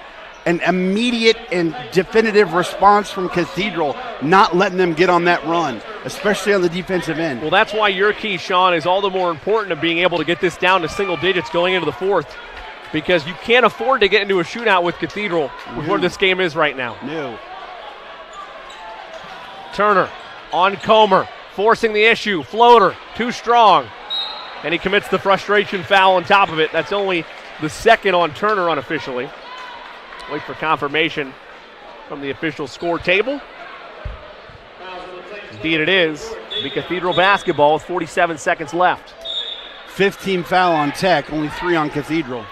an immediate and definitive response from Cathedral, not letting them get on that run, especially on the defensive end. Well, that's why your key, Sean, is all the more important of being able to get this down to single digits going into the fourth, because you can't afford to get into a shootout with Cathedral with where this game is right now. No. Turner on Comer, forcing the issue. Floater, too strong. And he commits the frustration foul on top of it. That's only the second on Turner unofficially. Wait for confirmation from the official score table. Indeed it is. The Cathedral basketball with 47 seconds left. 15 foul on Tech, only 3 on Cathedral.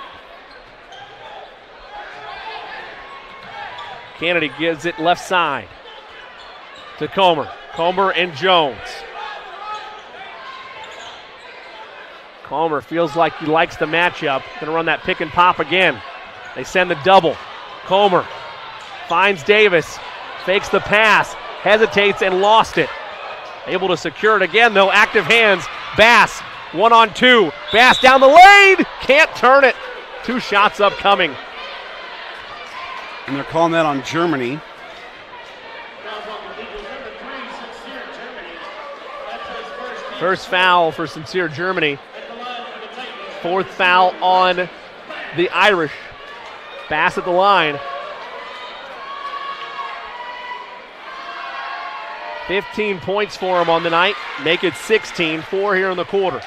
Kennedy gives it left side to Comer. Comer and Jones. Comer feels like he likes the matchup. Going to run that pick and pop again. They send the double. Comer finds Davis, fakes the pass, hesitates and lost it. Able to secure it again though, active hands. Bass, 1-on-2. Bass down the lane, can't turn it. 2 shots upcoming. And they're calling that on Germany. First foul for Sincere Germany. 4th foul on the Irish. Bass at the line. 15 points for him on the night. Make it 16. 4 here in the quarter.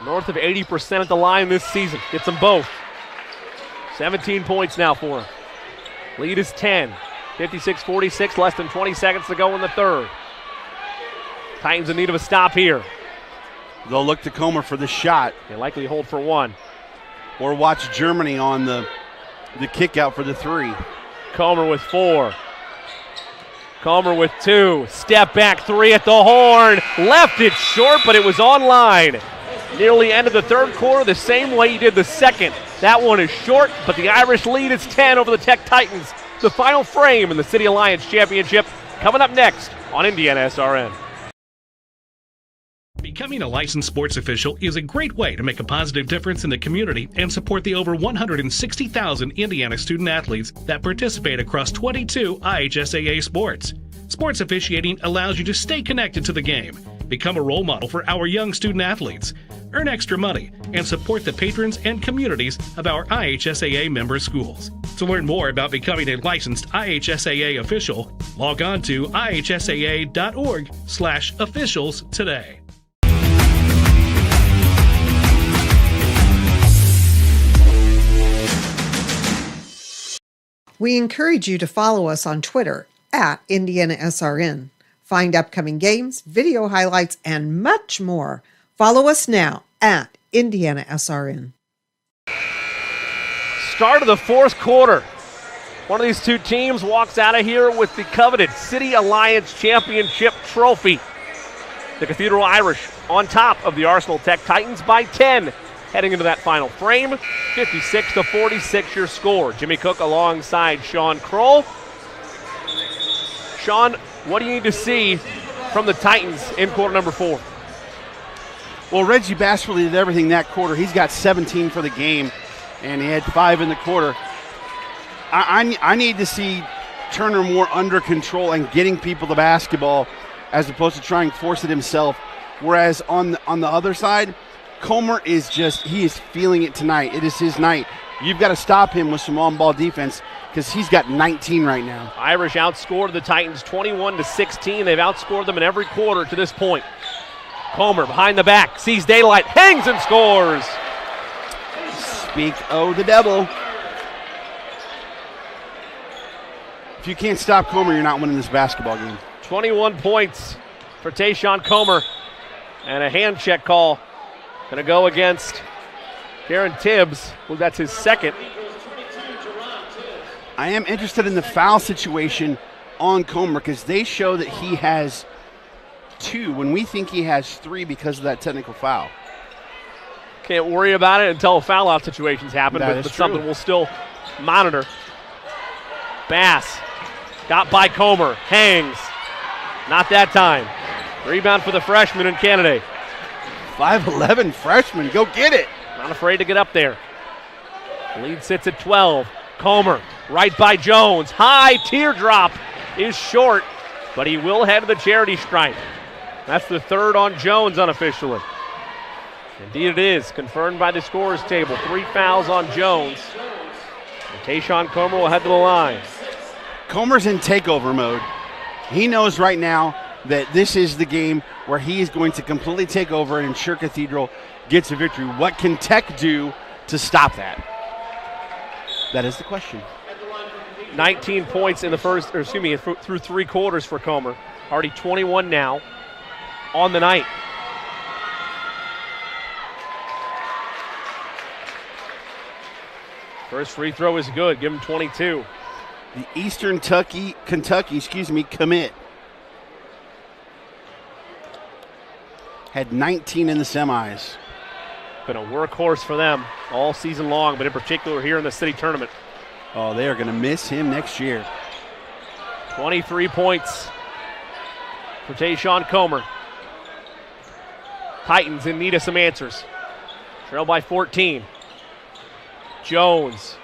North of 80% at the line this season. Gets them both. 17 points now for him. Lead is 10. 56-46, less than 20 seconds to go in the third. Titans in need of a stop here. They'll look to Comer for the shot. They likely hold for 1. Or watch Germany on the kick out for the 3. Comer with 4. Comer with 2. Step back 3 at the horn. Left it short, but it was online. Nearly ended the third quarter the same way he did the second. That one is short, but the Irish lead is 10 over the Tech Titans. The final frame in the City Alliance Championship coming up next on Indiana SRN. Becoming a licensed sports official is a great way to make a positive difference in the community and support the over 160,000 Indiana student athletes that participate across 22 IHSAA sports. Sports officiating allows you to stay connected to the game, become a role model for our young student athletes, earn extra money, and support the patrons and communities of our IHSAA member schools. To learn more about becoming a licensed IHSAA official, log on to ihsaa.org/officials today. We encourage you to follow us on Twitter @IndianaSRN. Find upcoming games, video highlights, and much more. Follow us now @IndianaSRN. Start of the fourth quarter. One of these two teams walks out of here with the coveted City Alliance Championship trophy. The Cathedral Irish on top of the Arsenal Tech Titans by 10 heading into that final frame. 56-46 your score. Jimmy Cook alongside Sean Kroll. Sean, what do you need to see from the Titans in quarter number 4? Well, Reggie Bass really did everything that quarter. He's got 17 for the game, and he had 5 in the quarter. I need to see Turner more under control and getting people the basketball as opposed to trying to force it himself. Whereas on the other side, Comer is he is feeling it tonight. It is his night. You've got to stop him with some on-ball defense because he's got 19 right now. Irish outscored the Titans 21-16. They've outscored them in every quarter to this point. Comer behind the back, sees daylight, hangs and scores. Speak the devil. If you can't stop Comer, you're not winning this basketball game. 21 points for Tayshawn Comer. And a hand check call. Going to go against Karen Tibbs. Well, that's his second. I am interested in the foul situation on Comer because they show that he has 2 when we think he has 3 because of that technical foul. Can't worry about it until foul-out situations happen, but something we'll still monitor. Bass got by Comer, hangs. Not that time. Rebound for the freshman and candidate. 5'11 freshman, go get it. Not afraid to get up there. Lead sits at 12. Comer right by Jones. High teardrop is short, but he will head to the charity stripe. That's the third on Jones unofficially. Indeed it is, confirmed by the scorers table. 3 fouls on Jones. And Tayshawn Comer will head to the line. Comer's in takeover mode. He knows right now that this is the game where he is going to completely take over and ensure Cathedral gets a victory. What can Tech do to stop that? That is the question. 19 points in the through 3 quarters for Comer. Already 21 now on the night. First free throw is good. Give him 22. The Eastern Kentucky commit. Had 19 in the semis. Been a workhorse for them all season long, but in particular here in the city tournament. Oh, they are going to miss him next year. 23 points for Tayshawn Comer. Titans in need of some answers. Trail by 14. Jones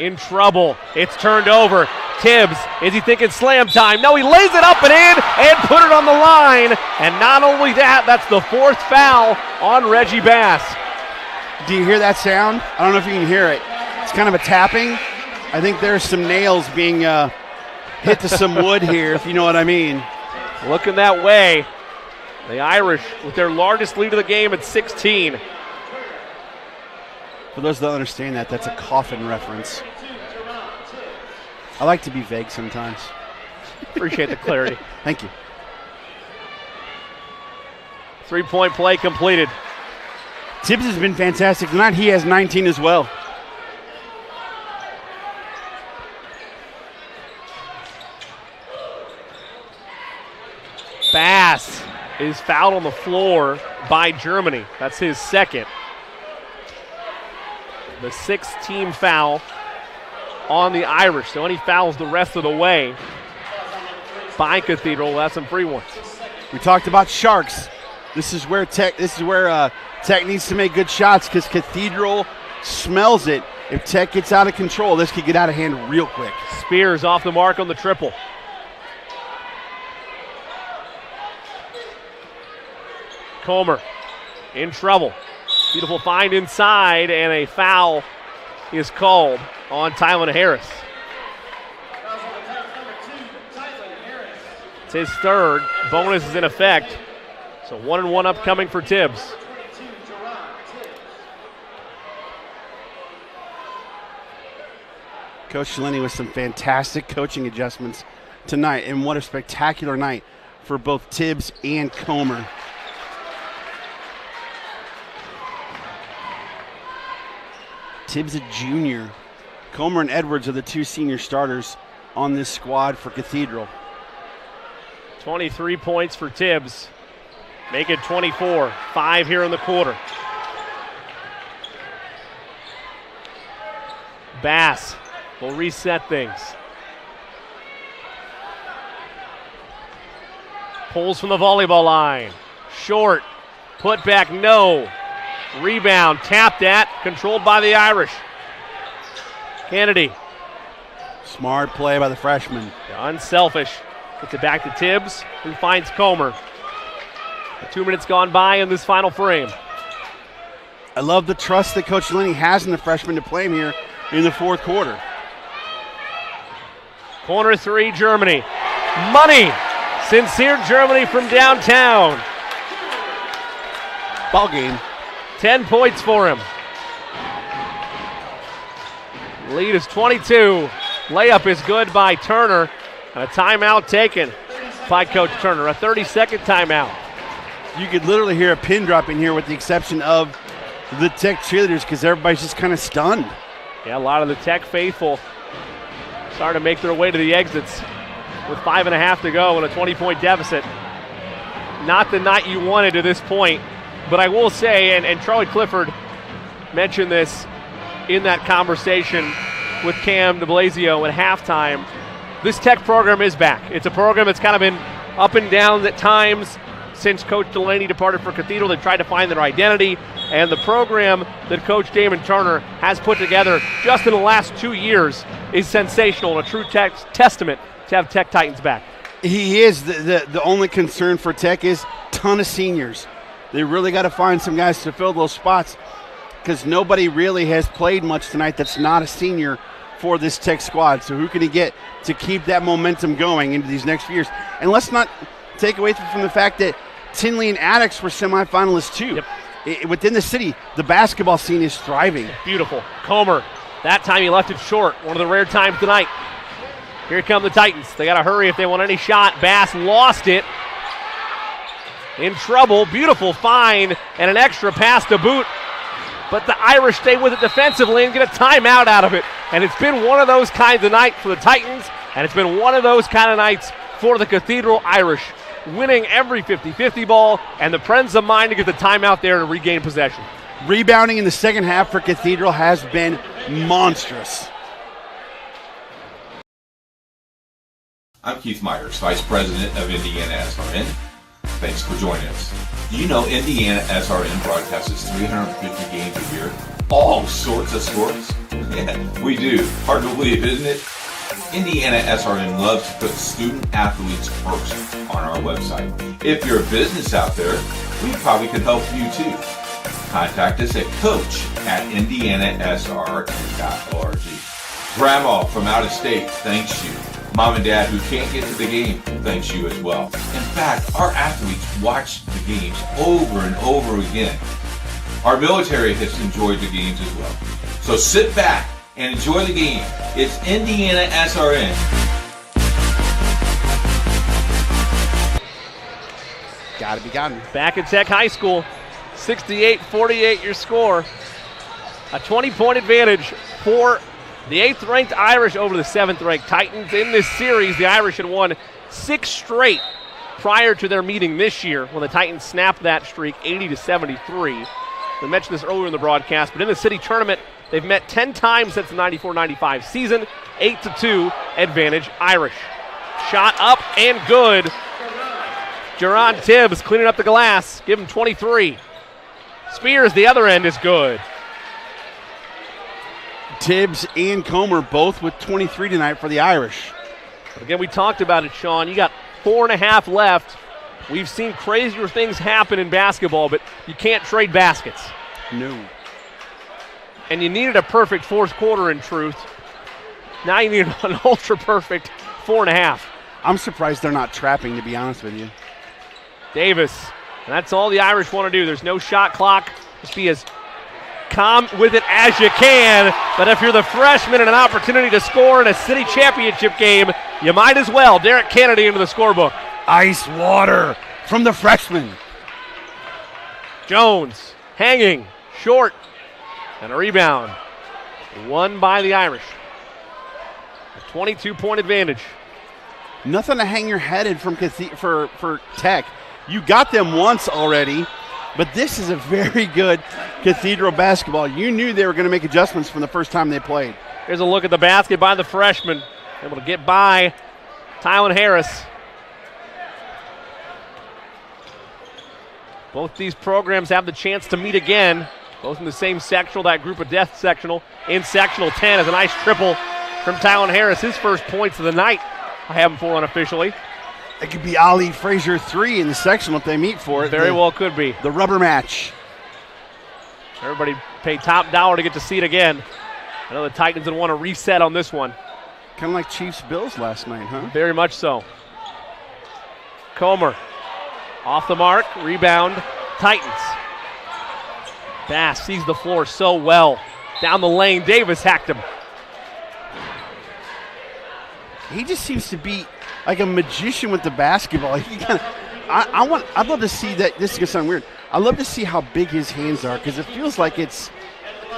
in trouble. It's turned over. Tibbs, is he thinking slam time? No, he lays it up and in and put it on the line. And not only that, that's the 4th foul on Reggie Bass. Do you hear that sound? I don't know if you can hear it. It's kind of a tapping. I think there's some nails being hit to some wood here, if you know what I mean. Looking that way. The Irish with their largest lead of the game at 16. For those that don't understand that, that's a coffin reference. I like to be vague sometimes. Appreciate the clarity. Thank you. 3-point play completed. Tibbs has been fantastic tonight. He has 19 as well. Bass is fouled on the floor by Germany. That's his second. The 6th team foul on the Irish. So any fouls the rest of the way by Cathedral. We'll have some free ones. We talked about Sharks. This is where Tech needs to make good shots because Cathedral smells it. If Tech gets out of control, this could get out of hand real quick. Spears off the mark on the triple. Comer in trouble. Beautiful find inside, and a foul is called on Tylen Harris. It's his 3rd. Bonus is in effect. So 1-1 upcoming for Tibbs. Coach Shalini with some fantastic coaching adjustments tonight, and what a spectacular night for both Tibbs and Comer. Tibbs a junior, Comer and Edwards are the two senior starters on this squad for Cathedral. 23 points for Tibbs. Make it 24. 5 here in the quarter. Bass will reset things. Pulls from the volleyball line. Short. Put back, no. Rebound, tapped at, controlled by the Irish. Kennedy. Smart play by the freshman. Unselfish. Gets it back to Tibbs, who finds Comer. 2 minutes gone by in this final frame. I love the trust that Coach Lenny has in the freshman to play him here in the fourth quarter. Corner 3, Germany. Money! Sincere Germany from downtown. Ball game. 10 points for him. Lead is 22. Layup is good by Turner. And a timeout taken by Coach Turner. A 30-second timeout. You could literally hear a pin drop in here with the exception of the Tech cheerleaders because everybody's just kind of stunned. Yeah, a lot of the Tech faithful starting to make their way to the exits with 5.5 to go and a 20-point deficit. Not the night you wanted to this point, but I will say, and Charlie Clifford mentioned this in that conversation with Cam de Blasio at halftime, this Tech program is back. It's a program that's kind of been up and down at times since Coach Delaney departed for Cathedral. They've tried to find their identity, and the program that Coach Damon Turner has put together just in the last 2 years is sensational and a true testament to have Tech Titans back. He is. The only concern for Tech is ton of seniors. They really got to find some guys to fill those spots because nobody really has played much tonight that's not a senior for this Tech squad. So who can he get to keep that momentum going into these next few years? And let's not take away from the fact that Tinley and Attucks were semifinalists too. Yep. Within the city, the basketball scene is thriving. Beautiful. Comer, that time he left it short. One of the rare times tonight. Here come the Titans. They got to hurry if they want any shot. Bass lost it. In trouble. Beautiful find and an extra pass to boot. But the Irish stay with it defensively and get a timeout out of it. And it's been one of those kinds of nights for the Titans, and it's been one of those kind of nights for the Cathedral Irish, winning every 50-50 ball, and the presence of mind to get the timeout there to regain possession. Rebounding in the second half for Cathedral has been monstrous. I'm Keith Myers, Vice President of Indiana SRN. Thanks for joining us. Do you know Indiana SRN broadcasts 350 games a year? All sorts of sports? Yeah, we do. Hard to believe, isn't it? Indiana SRN loves to put student athletes first on our website. If you're a business out there, we probably could help you too. Contact us at coach@indianasrn.org. Grandma from out of state thanks you. Mom and Dad who can't get to the game thanks you as well. In fact, our athletes watch the games over and over again. Our military has enjoyed the games as well. So sit back and enjoy the game. It's Indiana SRN. Gotta be gotten. Back at Tech High School, 68-48 your score. A 20-point advantage for the 8th-ranked Irish over the 7th-ranked Titans. In this series, the Irish had won 6 straight prior to their meeting this year when the Titans snapped that streak 80-73. We mentioned this earlier in the broadcast, but in the city tournament, they've met 10 times since the 94-95 season. 8-2 advantage Irish. Shot up and good. Jerron Tibbs cleaning up the glass. Give him 23. Spears, the other end, is good. Tibbs and Comer both with 23 tonight for the Irish. But again, we talked about it, Sean. You got 4.5 left. We've seen crazier things happen in basketball, but you can't trade baskets. No. And you needed a perfect fourth quarter in truth. Now you need an ultra-perfect 4.5. I'm surprised they're not trapping, to be honest with you. Davis. And that's all the Irish want to do. There's no shot clock. Just be as calm with it as you can. But if you're the freshman and an opportunity to score in a city championship game, you might as well. Derek Kennedy into the scorebook. Ice water from the freshman. Jones hanging short. And a rebound. Won by the Irish. 22-point advantage. Nothing to hang your head in from for Tech. You got them once already, but this is a very good Cathedral basketball. You knew they were going to make adjustments from the first time they played. Here's a look at the basket by the freshman. Able to get by Tylen Harris. Both these programs have the chance to meet again. Both in the same sectional, that group of death sectional. In sectional 10 is a nice triple from Tylen Harris. His first points of the night. I have him for unofficially. It could be Ali Frazier 3 in the sectional if they meet for it. Very well could be. The rubber match. Everybody paid top dollar to get to see it again. I know the Titans would want to reset on this one. Kind of like Chiefs-Bills last night, huh? Very much so. Comer off the mark, rebound, Titans. Bass sees the floor so well. Down the lane, Davis hacked him. He just seems to be like a magician with the basketball. I'd love to see that. This is going to sound weird. I'd love to see how big his hands are because it feels like it's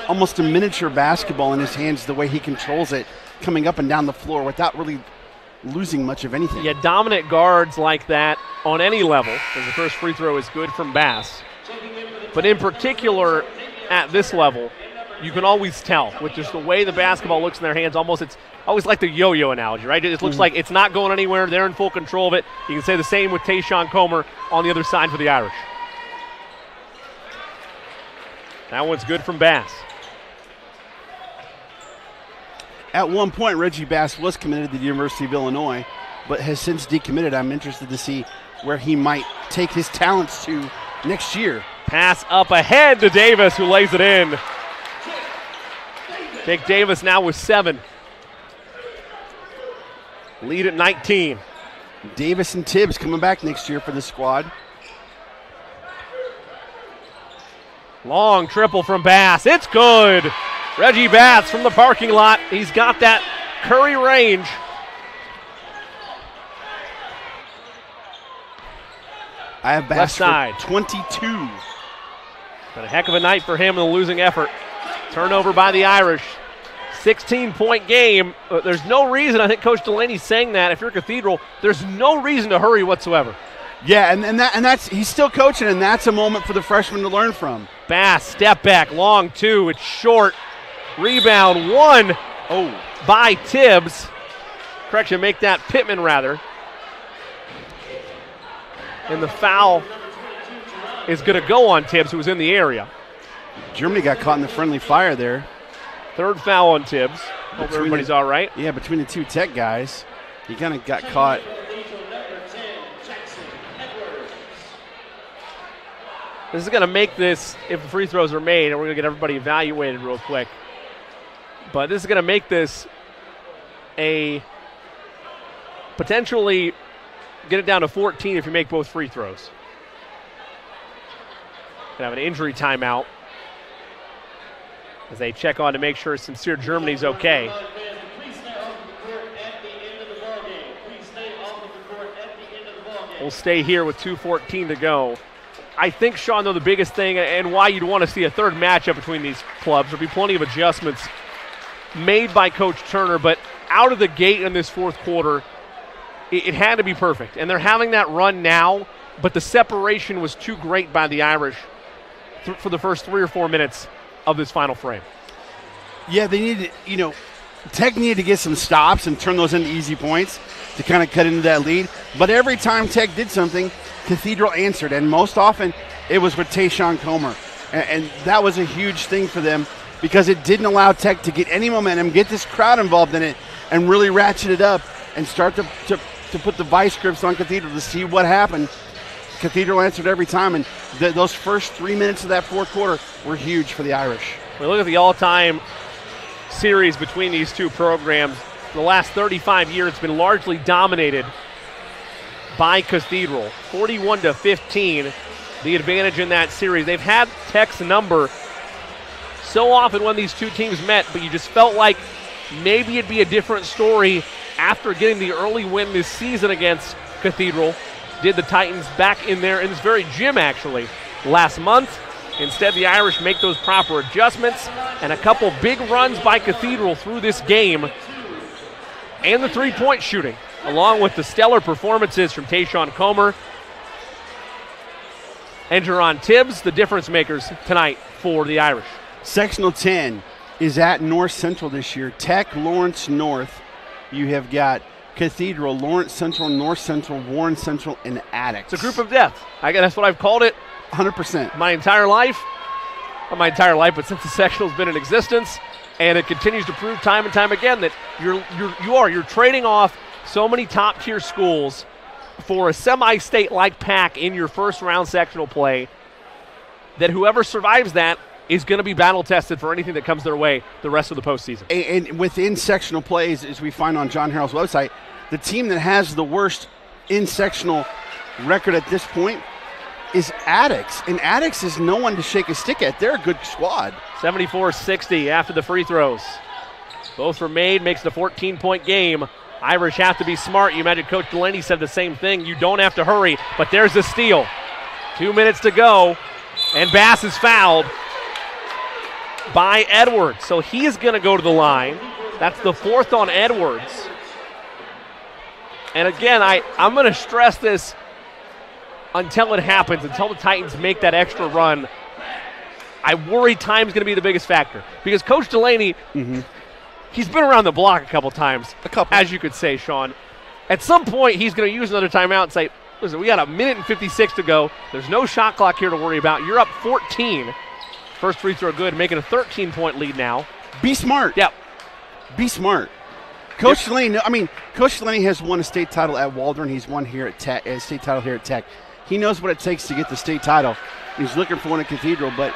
almost a miniature basketball in his hands, the way he controls it coming up and down the floor without really losing much of anything. Yeah, dominant guards like that on any level, because the first free throw is good from Bass. But in particular, at this level, you can always tell with just the way the basketball looks in their hands. It's always like the yo-yo analogy, right? It looks like it's not going anywhere. They're in full control of it. You can say the same with Tayshawn Comer on the other side for the Irish. That one's good from Bass. At one point, Reggie Bass was committed to the University of Illinois, but has since decommitted. I'm interested to see where he might take his talents to next year. Pass up ahead to Davis, who lays it in. Jake Davis now with 7. Lead at 19. Davis and Tibbs coming back next year for the squad. Long triple from Bass. It's good. Reggie Bass from the parking lot. He's got that Curry range. I have Bass left side. 22. But a heck of a night for him in the losing effort. Turnover by the Irish. 16-point game. There's no reason, I think Coach Delaney's saying that, if you're Cathedral, there's no reason to hurry whatsoever. Yeah, and that's he's still coaching, and that's a moment for the freshman to learn from. Bass, step back, long 2, it's short. Rebound 1 by Tibbs. Correction, make that Pittman rather. And the foul is going to go on Tibbs, who was in the area. Germany got caught in the friendly fire there. Third foul on Tibbs. Hope everybody's all right. Yeah, between the two Tech guys, he kind of got caught. This is going to make this, if the free throws are made, and we're going to get everybody evaluated real quick. But this is going to make this a potentially get it down to 14 if you make both free throws. Going to have an injury timeout as they check on to make sure Sincere Germany's okay. We'll stay here with 2:14 to go. I think, Sean, though, the biggest thing and why you'd want to see a third matchup between these clubs, there'll be plenty of adjustments made by Coach Turner, but out of the gate in this fourth quarter, it had to be perfect. And they're having that run now, but the separation was too great by the Irish for the first 3 or 4 minutes of this final frame. Yeah, they needed, Tech needed to get some stops and turn those into easy points to kind of cut into that lead. But every time Tech did something, Cathedral answered, and most often it was with Tayshawn Comer. And that was a huge thing for them because it didn't allow Tech to get any momentum, get this crowd involved in it, and really ratchet it up and start to put the vice grips on Cathedral to see what happened. Cathedral answered every time, and those first 3 minutes of that fourth quarter were huge for the Irish. We look at the all-time series between these two programs. The last 35 years, it's been largely dominated by Cathedral. 41-15, the advantage in that series. They've had Tech's number so often when these two teams met, but you just felt like maybe it'd be a different story after getting the early win this season against Cathedral. Did the Titans back in there in this very gym, actually, last month. Instead, the Irish make those proper adjustments, and a couple big runs by Cathedral through this game and the three-point shooting, along with the stellar performances from Tayshawn Comer and Jerron Tibbs, the difference makers tonight for the Irish. Sectional 10 is at North Central this year. Tech, Lawrence North. You have got Cathedral, Lawrence Central, North Central, Warren Central, and Attucks. It's a group of death. That's what I've called it. 100%. My entire life. Not my entire life, but since the sectional's been in existence. And it continues to prove time and time again that you're trading off so many top-tier schools for a semi-state like pack in your first round sectional play that whoever survives that is going to be battle-tested for anything that comes their way the rest of the postseason. And within sectional plays, as we find on John Harrell's website, the team that has the worst in-sectional record at this point is Attucks. And Attucks is no one to shake a stick at. They're a good squad. 74-60 after the free throws. Both were made, makes the 14-point game. Irish have to be smart. You imagine Coach Delaney said the same thing. You don't have to hurry, but there's a steal. 2 minutes to go, and Bass is fouled by Edwards. So he is going to go to the line. That's the fourth on Edwards. And again, I'm going to stress this until it happens, until the Titans make that extra run. I worry time's going to be the biggest factor because Coach Delaney, he's been around the block a couple times, as you could say, Sean. At some point, he's going to use another timeout and say, listen, we got a minute and 56 to go. There's no shot clock here to worry about. You're up 14. First free throw good, making a 13-point lead now. Be smart. Yep. Be smart. Coach Delaney, Coach Delaney has won a state title at Waldron. He's won here at Tech, a state title here at Tech. He knows what it takes to get the state title. He's looking for one at Cathedral, but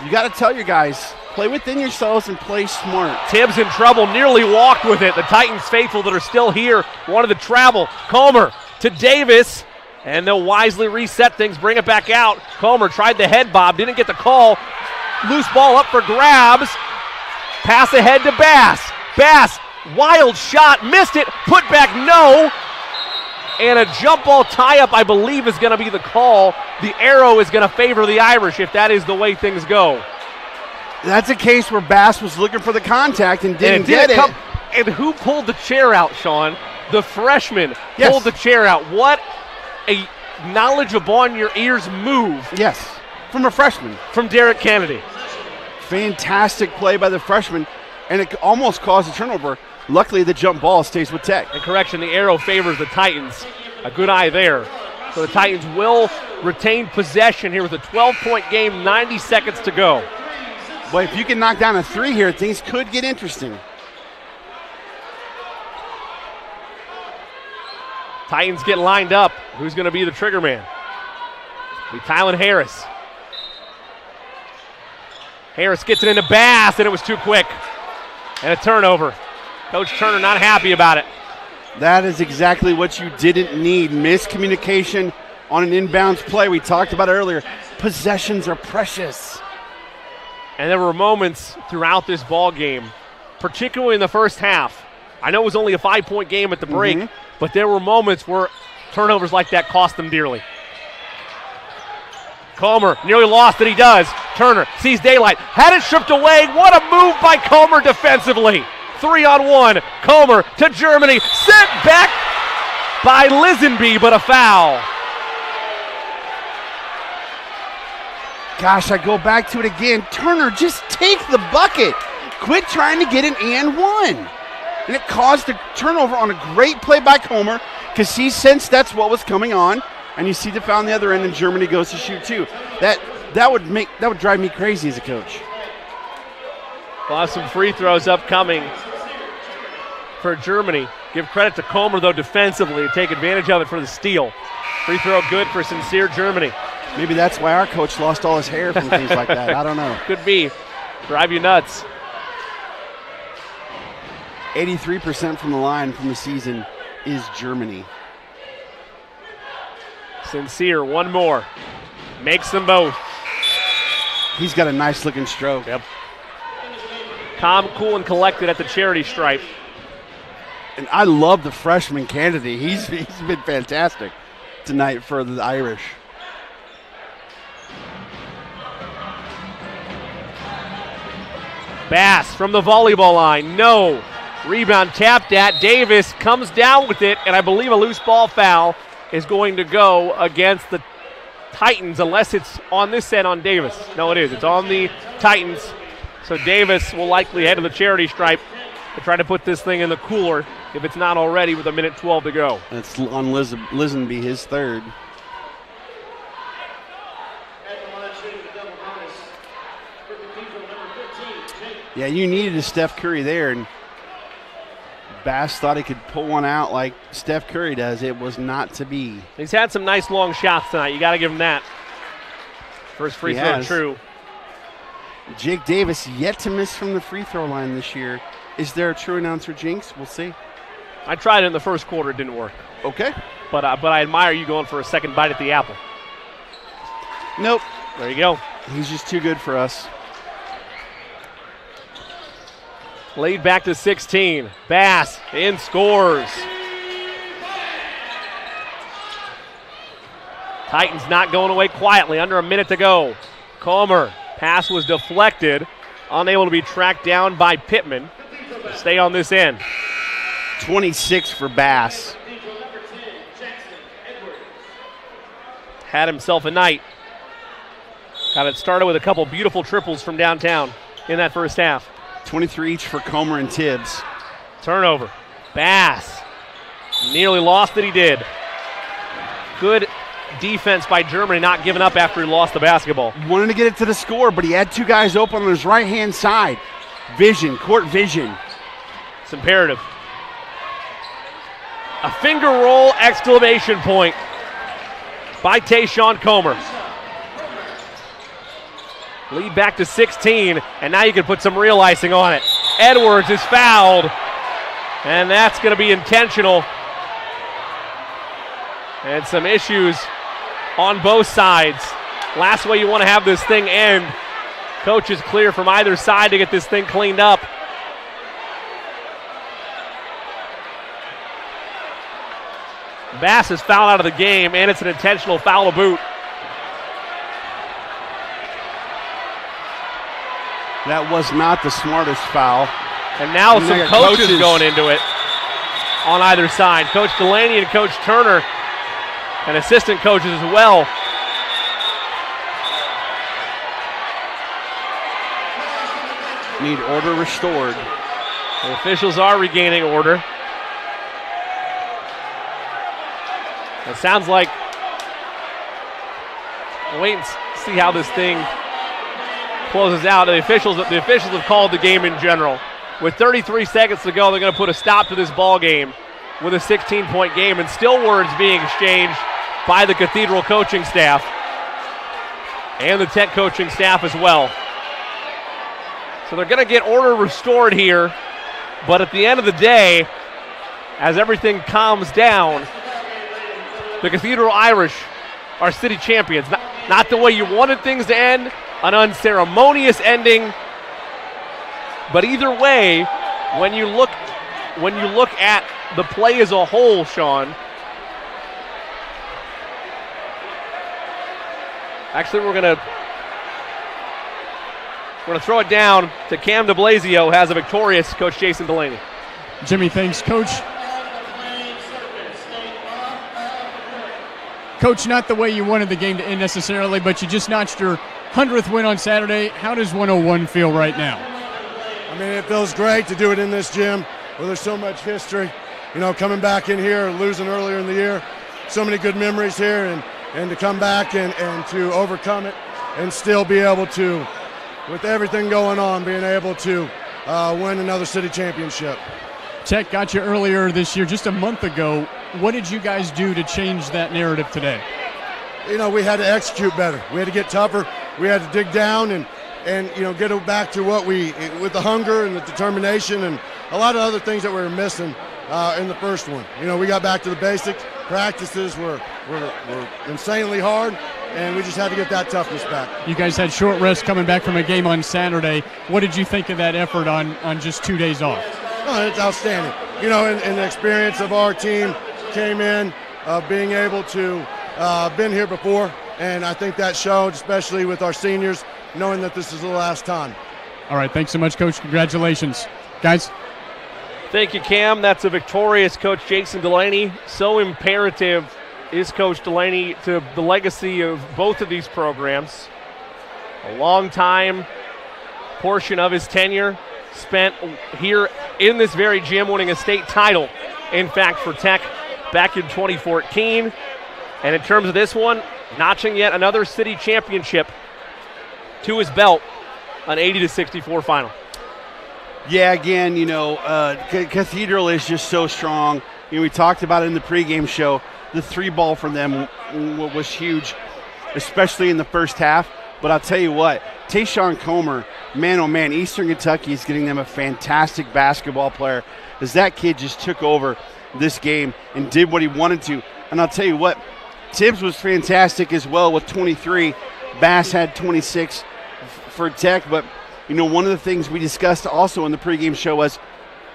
you got to tell your guys, play within yourselves and play smart. Tibbs in trouble, nearly walked with it. The Titans faithful that are still here wanted to travel. Comer to Davis, and they'll wisely reset things, bring it back out. Comer tried the head bob, didn't get the call. Loose ball up for grabs. Pass ahead to Bass. Bass, wild shot, missed it, put back, no. And a jump ball tie-up, I believe, is going to be the call. The arrow is going to favor the Irish if that is the way things go. That's a case where Bass was looking for the contact and didn't get it. And who pulled the chair out, Sean? The freshman pulled the chair out. What a knowledge upon your ears move. Yes, from a freshman. From Derek Kennedy. Fantastic play by the freshman, and it almost caused a turnover. Luckily, the jump ball stays with Tech. And correction, the arrow favors the Titans. A good eye there. So the Titans will retain possession here with a 12-point game, 90 seconds to go. But if you can knock down a three here, things could get interesting. Titans get lined up. Who's going to be the trigger man? It'll be Tylen Harris. Harris gets it into Bass, and it was too quick. And a turnover. Coach Turner not happy about it. That is exactly what you didn't need. Miscommunication on an inbounds play. We talked about it earlier. Possessions are precious. And there were moments throughout this ball game, particularly in the first half. I know it was only a 5-point game at the break, but there were moments where turnovers like that cost them dearly. Comer nearly lost it, he does. Turner sees daylight, had it stripped away. What a move by Comer defensively. 3-on-1, Comer to Germany, sent back by Lisenby, but a foul. Gosh, I go back to it again. Turner, just take the bucket. Quit trying to get an and one. And it caused a turnover on a great play by Comer because he sensed that's what was coming on. And you see the foul on the other end, and Germany goes to shoot too. That would drive me crazy as a coach. We'll have some free throws upcoming for Germany. Give credit to Comer, though, defensively to take advantage of it for the steal. Free throw good for Sincere Germany. Maybe that's why our coach lost all his hair from things like that. I don't know. Could be. Drive you nuts. 83% from the line from the season is Germany. Sincere, one more. Makes them both. He's got a nice looking stroke. Yep. Calm, cool, and collected at the charity stripe. And I love the freshman candidate. He's been fantastic tonight for the Irish. Bass from the volleyball line. No. Rebound tapped at. Davis comes down with it, and I believe a loose ball foul is going to go against the Titans, unless it's on this end on Davis. No, it is. It's on the Titans. So Davis will likely head to the charity stripe to try to put this thing in the cooler if it's not already with 1:12 to go. That's on Lisenby, his third. Yeah, you needed a Steph Curry there, and Bass thought he could pull one out like Steph Curry does. It was not to be. He's had some nice long shots tonight. You got to give him that. First free throw true. Jake Davis yet to miss from the free throw line this year. Is there a true announcer jinx? We'll see. I tried it in the first quarter. It didn't work. Okay. But I admire you going for a second bite at the apple. Nope. There you go. He's just too good for us. Lead back to 16. Bass in scores. Titans not going away quietly. Under a minute to go. Comer. Pass was deflected. Unable to be tracked down by Pittman. Stay on this end. 26 for Bass. Had himself a night. Got it started with a couple beautiful triples from downtown in that first half. 23 each for Comer and Tibbs. Turnover. Bass. Nearly lost it, he did. Good defense by Germany, not giving up after he lost the basketball. He wanted to get it to the score, but he had two guys open on his right-hand side. Vision, court vision. It's imperative. A finger roll exclamation point by Tayshawn Comer. Lead back to 16, and now you can put some real icing on it. Edwards is fouled, and that's going to be intentional. And some issues on both sides. Last way you want to have this thing end. Coach is clear from either side to get this thing cleaned up. Bass is fouled out of the game, and it's an intentional foul to boot. That was not the smartest foul. And now some coaches going into it on either side. Coach Delaney and Coach Turner, and assistant coaches as well. Need order restored. The officials are regaining order. It sounds like, wait and see how this thing closes out. The officials have called the game in general. With 33 seconds to go, they're going to put a stop to this ball game with a 16-point game, and still words being exchanged by the Cathedral coaching staff and the Tech coaching staff as well. So they're going to get order restored here, but at the end of the day, as everything calms down, the Cathedral Irish are city champions. Not the way you wanted things to end, an unceremonious ending, but either way, when you look at the play as a whole, Sean, actually we're gonna throw it down to Cam DeBlasio, has a victorious Coach Jason Delaney. Jimmy, thanks, Coach. Coach, not the way you wanted the game to end necessarily, but you just notched your 100th win on Saturday. How does 101 feel right now? I mean, it feels great to do it in this gym where there's so much history. You know, coming back in here, losing earlier in the year, so many good memories here, and to come back and to overcome it and still be able to, with everything going on, being able to win another city championship. Tech got you earlier this year, just a month ago. What did you guys do to change that narrative today? You know, we had to execute better. We had to get tougher. We had to dig down and you know, get it back to what with the hunger and the determination and a lot of other things that we were missing in the first one. You know, we got back to the basics. Practices were insanely hard, and we just had to get that toughness back. You guys had short rest coming back from a game on Saturday. What did you think of that effort on just 2 days off? Oh, it's outstanding. You know, and the experience of our team came in, being able to been here before, and I think that showed, especially with our seniors, knowing that this is the last time. All right, thanks so much, Coach. Congratulations. Guys? Thank you, Cam. That's a victorious Coach Jason Delaney. So imperative is Coach Delaney to the legacy of both of these programs. A long time portion of his tenure spent here in this very gym, winning a state title, in fact, for Tech back in 2014. And in terms of this one, notching yet another city championship to his belt, an 80-64 final. Yeah, again, Cathedral is just so strong. We talked about it in the pregame show. The 3-ball for them was huge, especially in the first half. But I'll tell you what, Tayshawn Comer, man, oh man, Eastern Kentucky is getting them a fantastic basketball player, as that kid just took over this game and did what he wanted to. And I'll tell you what, Tibbs was fantastic as well with 23. Bass had 26 for Tech. But, one of the things we discussed also in the pregame show was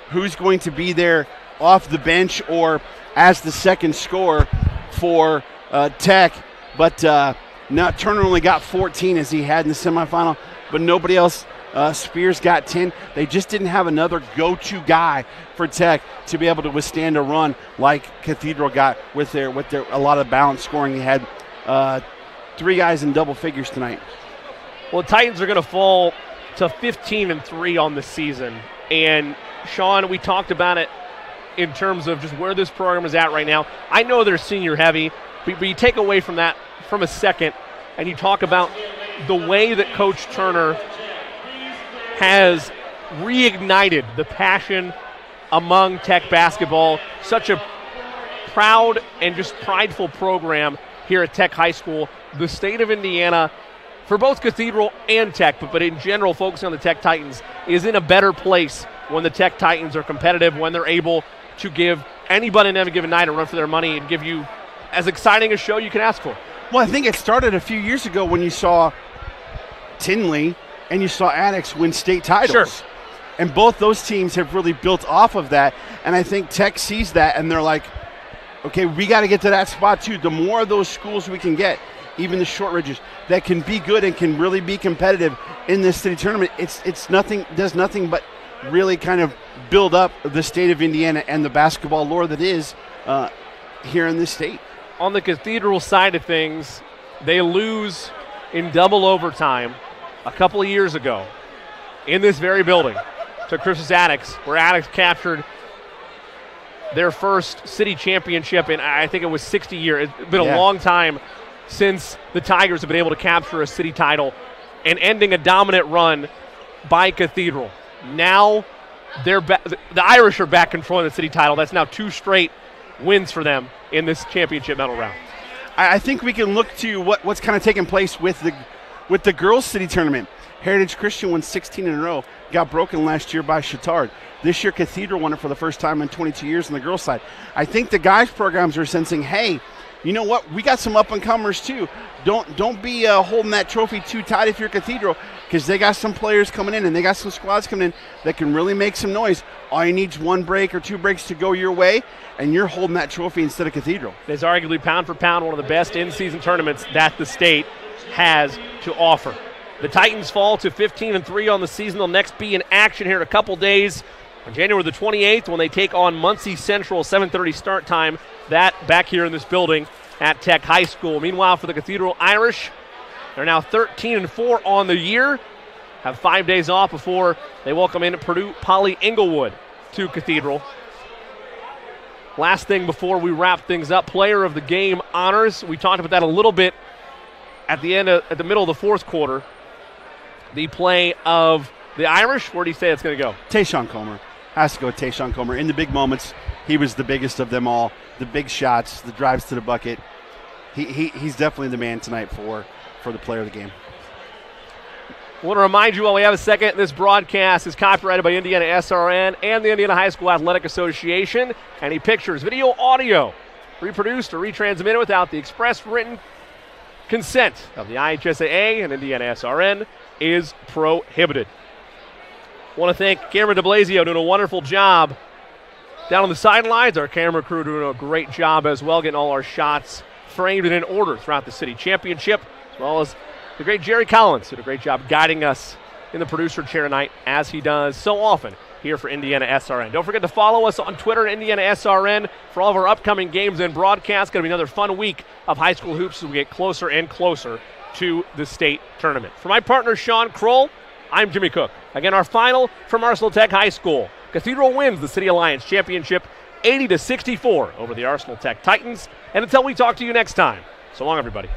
who's going to be there off the bench or as the second scorer for Tech. But Turner only got 14 as he had in the semifinal, but nobody else. Spears got 10. They just didn't have another go-to guy for Tech to be able to withstand a run like Cathedral got with their a lot of balanced scoring. They had 3 guys in double figures tonight. Well, the Titans are going to fall to 15-3 on the season. And, Sean, we talked about it in terms of just where this program is at right now. I know they're senior heavy, but you take away from that from a second, and you talk about the way that Coach Turner has reignited the passion among Tech basketball. Such a proud and just prideful program here at Tech High School. The state of Indiana, for both Cathedral and Tech, but in general, focusing on the Tech Titans, is in a better place when the Tech Titans are competitive, when they're able to give anybody in any given night a run for their money and give you as exciting a show you can ask for. Well, I think it started a few years ago when you saw Tinley and you saw Addix win state titles. Sure. And both those teams have really built off of that. And I think Tech sees that and they're like, okay, we got to get to that spot too. The more of those schools we can get, even the Short Ridges, that can be good and can really be competitive in this city tournament, does nothing but really kind of build up the state of Indiana and the basketball lore that is here in this state. On the Cathedral side of things, they lose in double overtime a couple of years ago in this very building to Christmas Addix, where Addix captured their first city championship in, I think it was 60 years. It's been a long time since the Tigers have been able to capture a city title, and ending a dominant run by Cathedral. Now the Irish are back controlling the city title. That's now 2 straight wins for them in this championship medal round. I think we can look to what's kind of taking place with the girls' city tournament. Heritage Christian won 16 in a row, got broken last year by Chittard. This year, Cathedral won it for the first time in 22 years on the girls' side. I think the guys' programs are sensing, hey, you know what? We got some up-and-comers too. Don't be holding that trophy too tight if you're Cathedral, because they got some players coming in and they got some squads coming in that can really make some noise. All you need is 1 break or 2 breaks to go your way, and you're holding that trophy instead of Cathedral. It's arguably pound for pound one of the best in-season tournaments that the state has to offer. The Titans fall to 15-3 on the season. They'll next be in action here in a couple days on January the 28th when they take on Muncie Central, 7:30 start time. That back here in this building at Tech High School. Meanwhile, for the Cathedral Irish, they're now 13-4 on the year. Have 5 days off before they welcome in Purdue Poly Inglewood to Cathedral. Last thing before we wrap things up, player of the game honors. We talked about that a little bit at the middle of the fourth quarter. The play of the Irish, where do you say it's going to go? Tayshawn Comer. Has to go with Tayshawn Comer. In the big moments, he was the biggest of them all. The big shots, the drives to the bucket. He's definitely the man tonight for the player of the game. I want to remind you while we have a second, this broadcast is copyrighted by Indiana SRN and the Indiana High School Athletic Association. Any pictures, video, audio reproduced or retransmitted without the express written consent of the IHSAA and Indiana SRN is prohibited. I want to thank Cameron DeBlasio doing a wonderful job down on the sidelines. Our camera crew doing a great job as well, getting all our shots framed and in order throughout the city championship, as well as the great Jerry Collins did a great job guiding us in the producer chair tonight, as he does so often here for Indiana SRN. Don't forget to follow us on Twitter at Indiana SRN for all of our upcoming games and broadcasts. Going to be another fun week of high school hoops as we get closer and closer to the state tournament. For my partner, Sean Kroll, I'm Jimmy Cook. Again, our final from Arsenal Tech High School. Cathedral wins the City Alliance Championship 80-64 over the Arsenal Tech Titans. And until we talk to you next time, so long, everybody.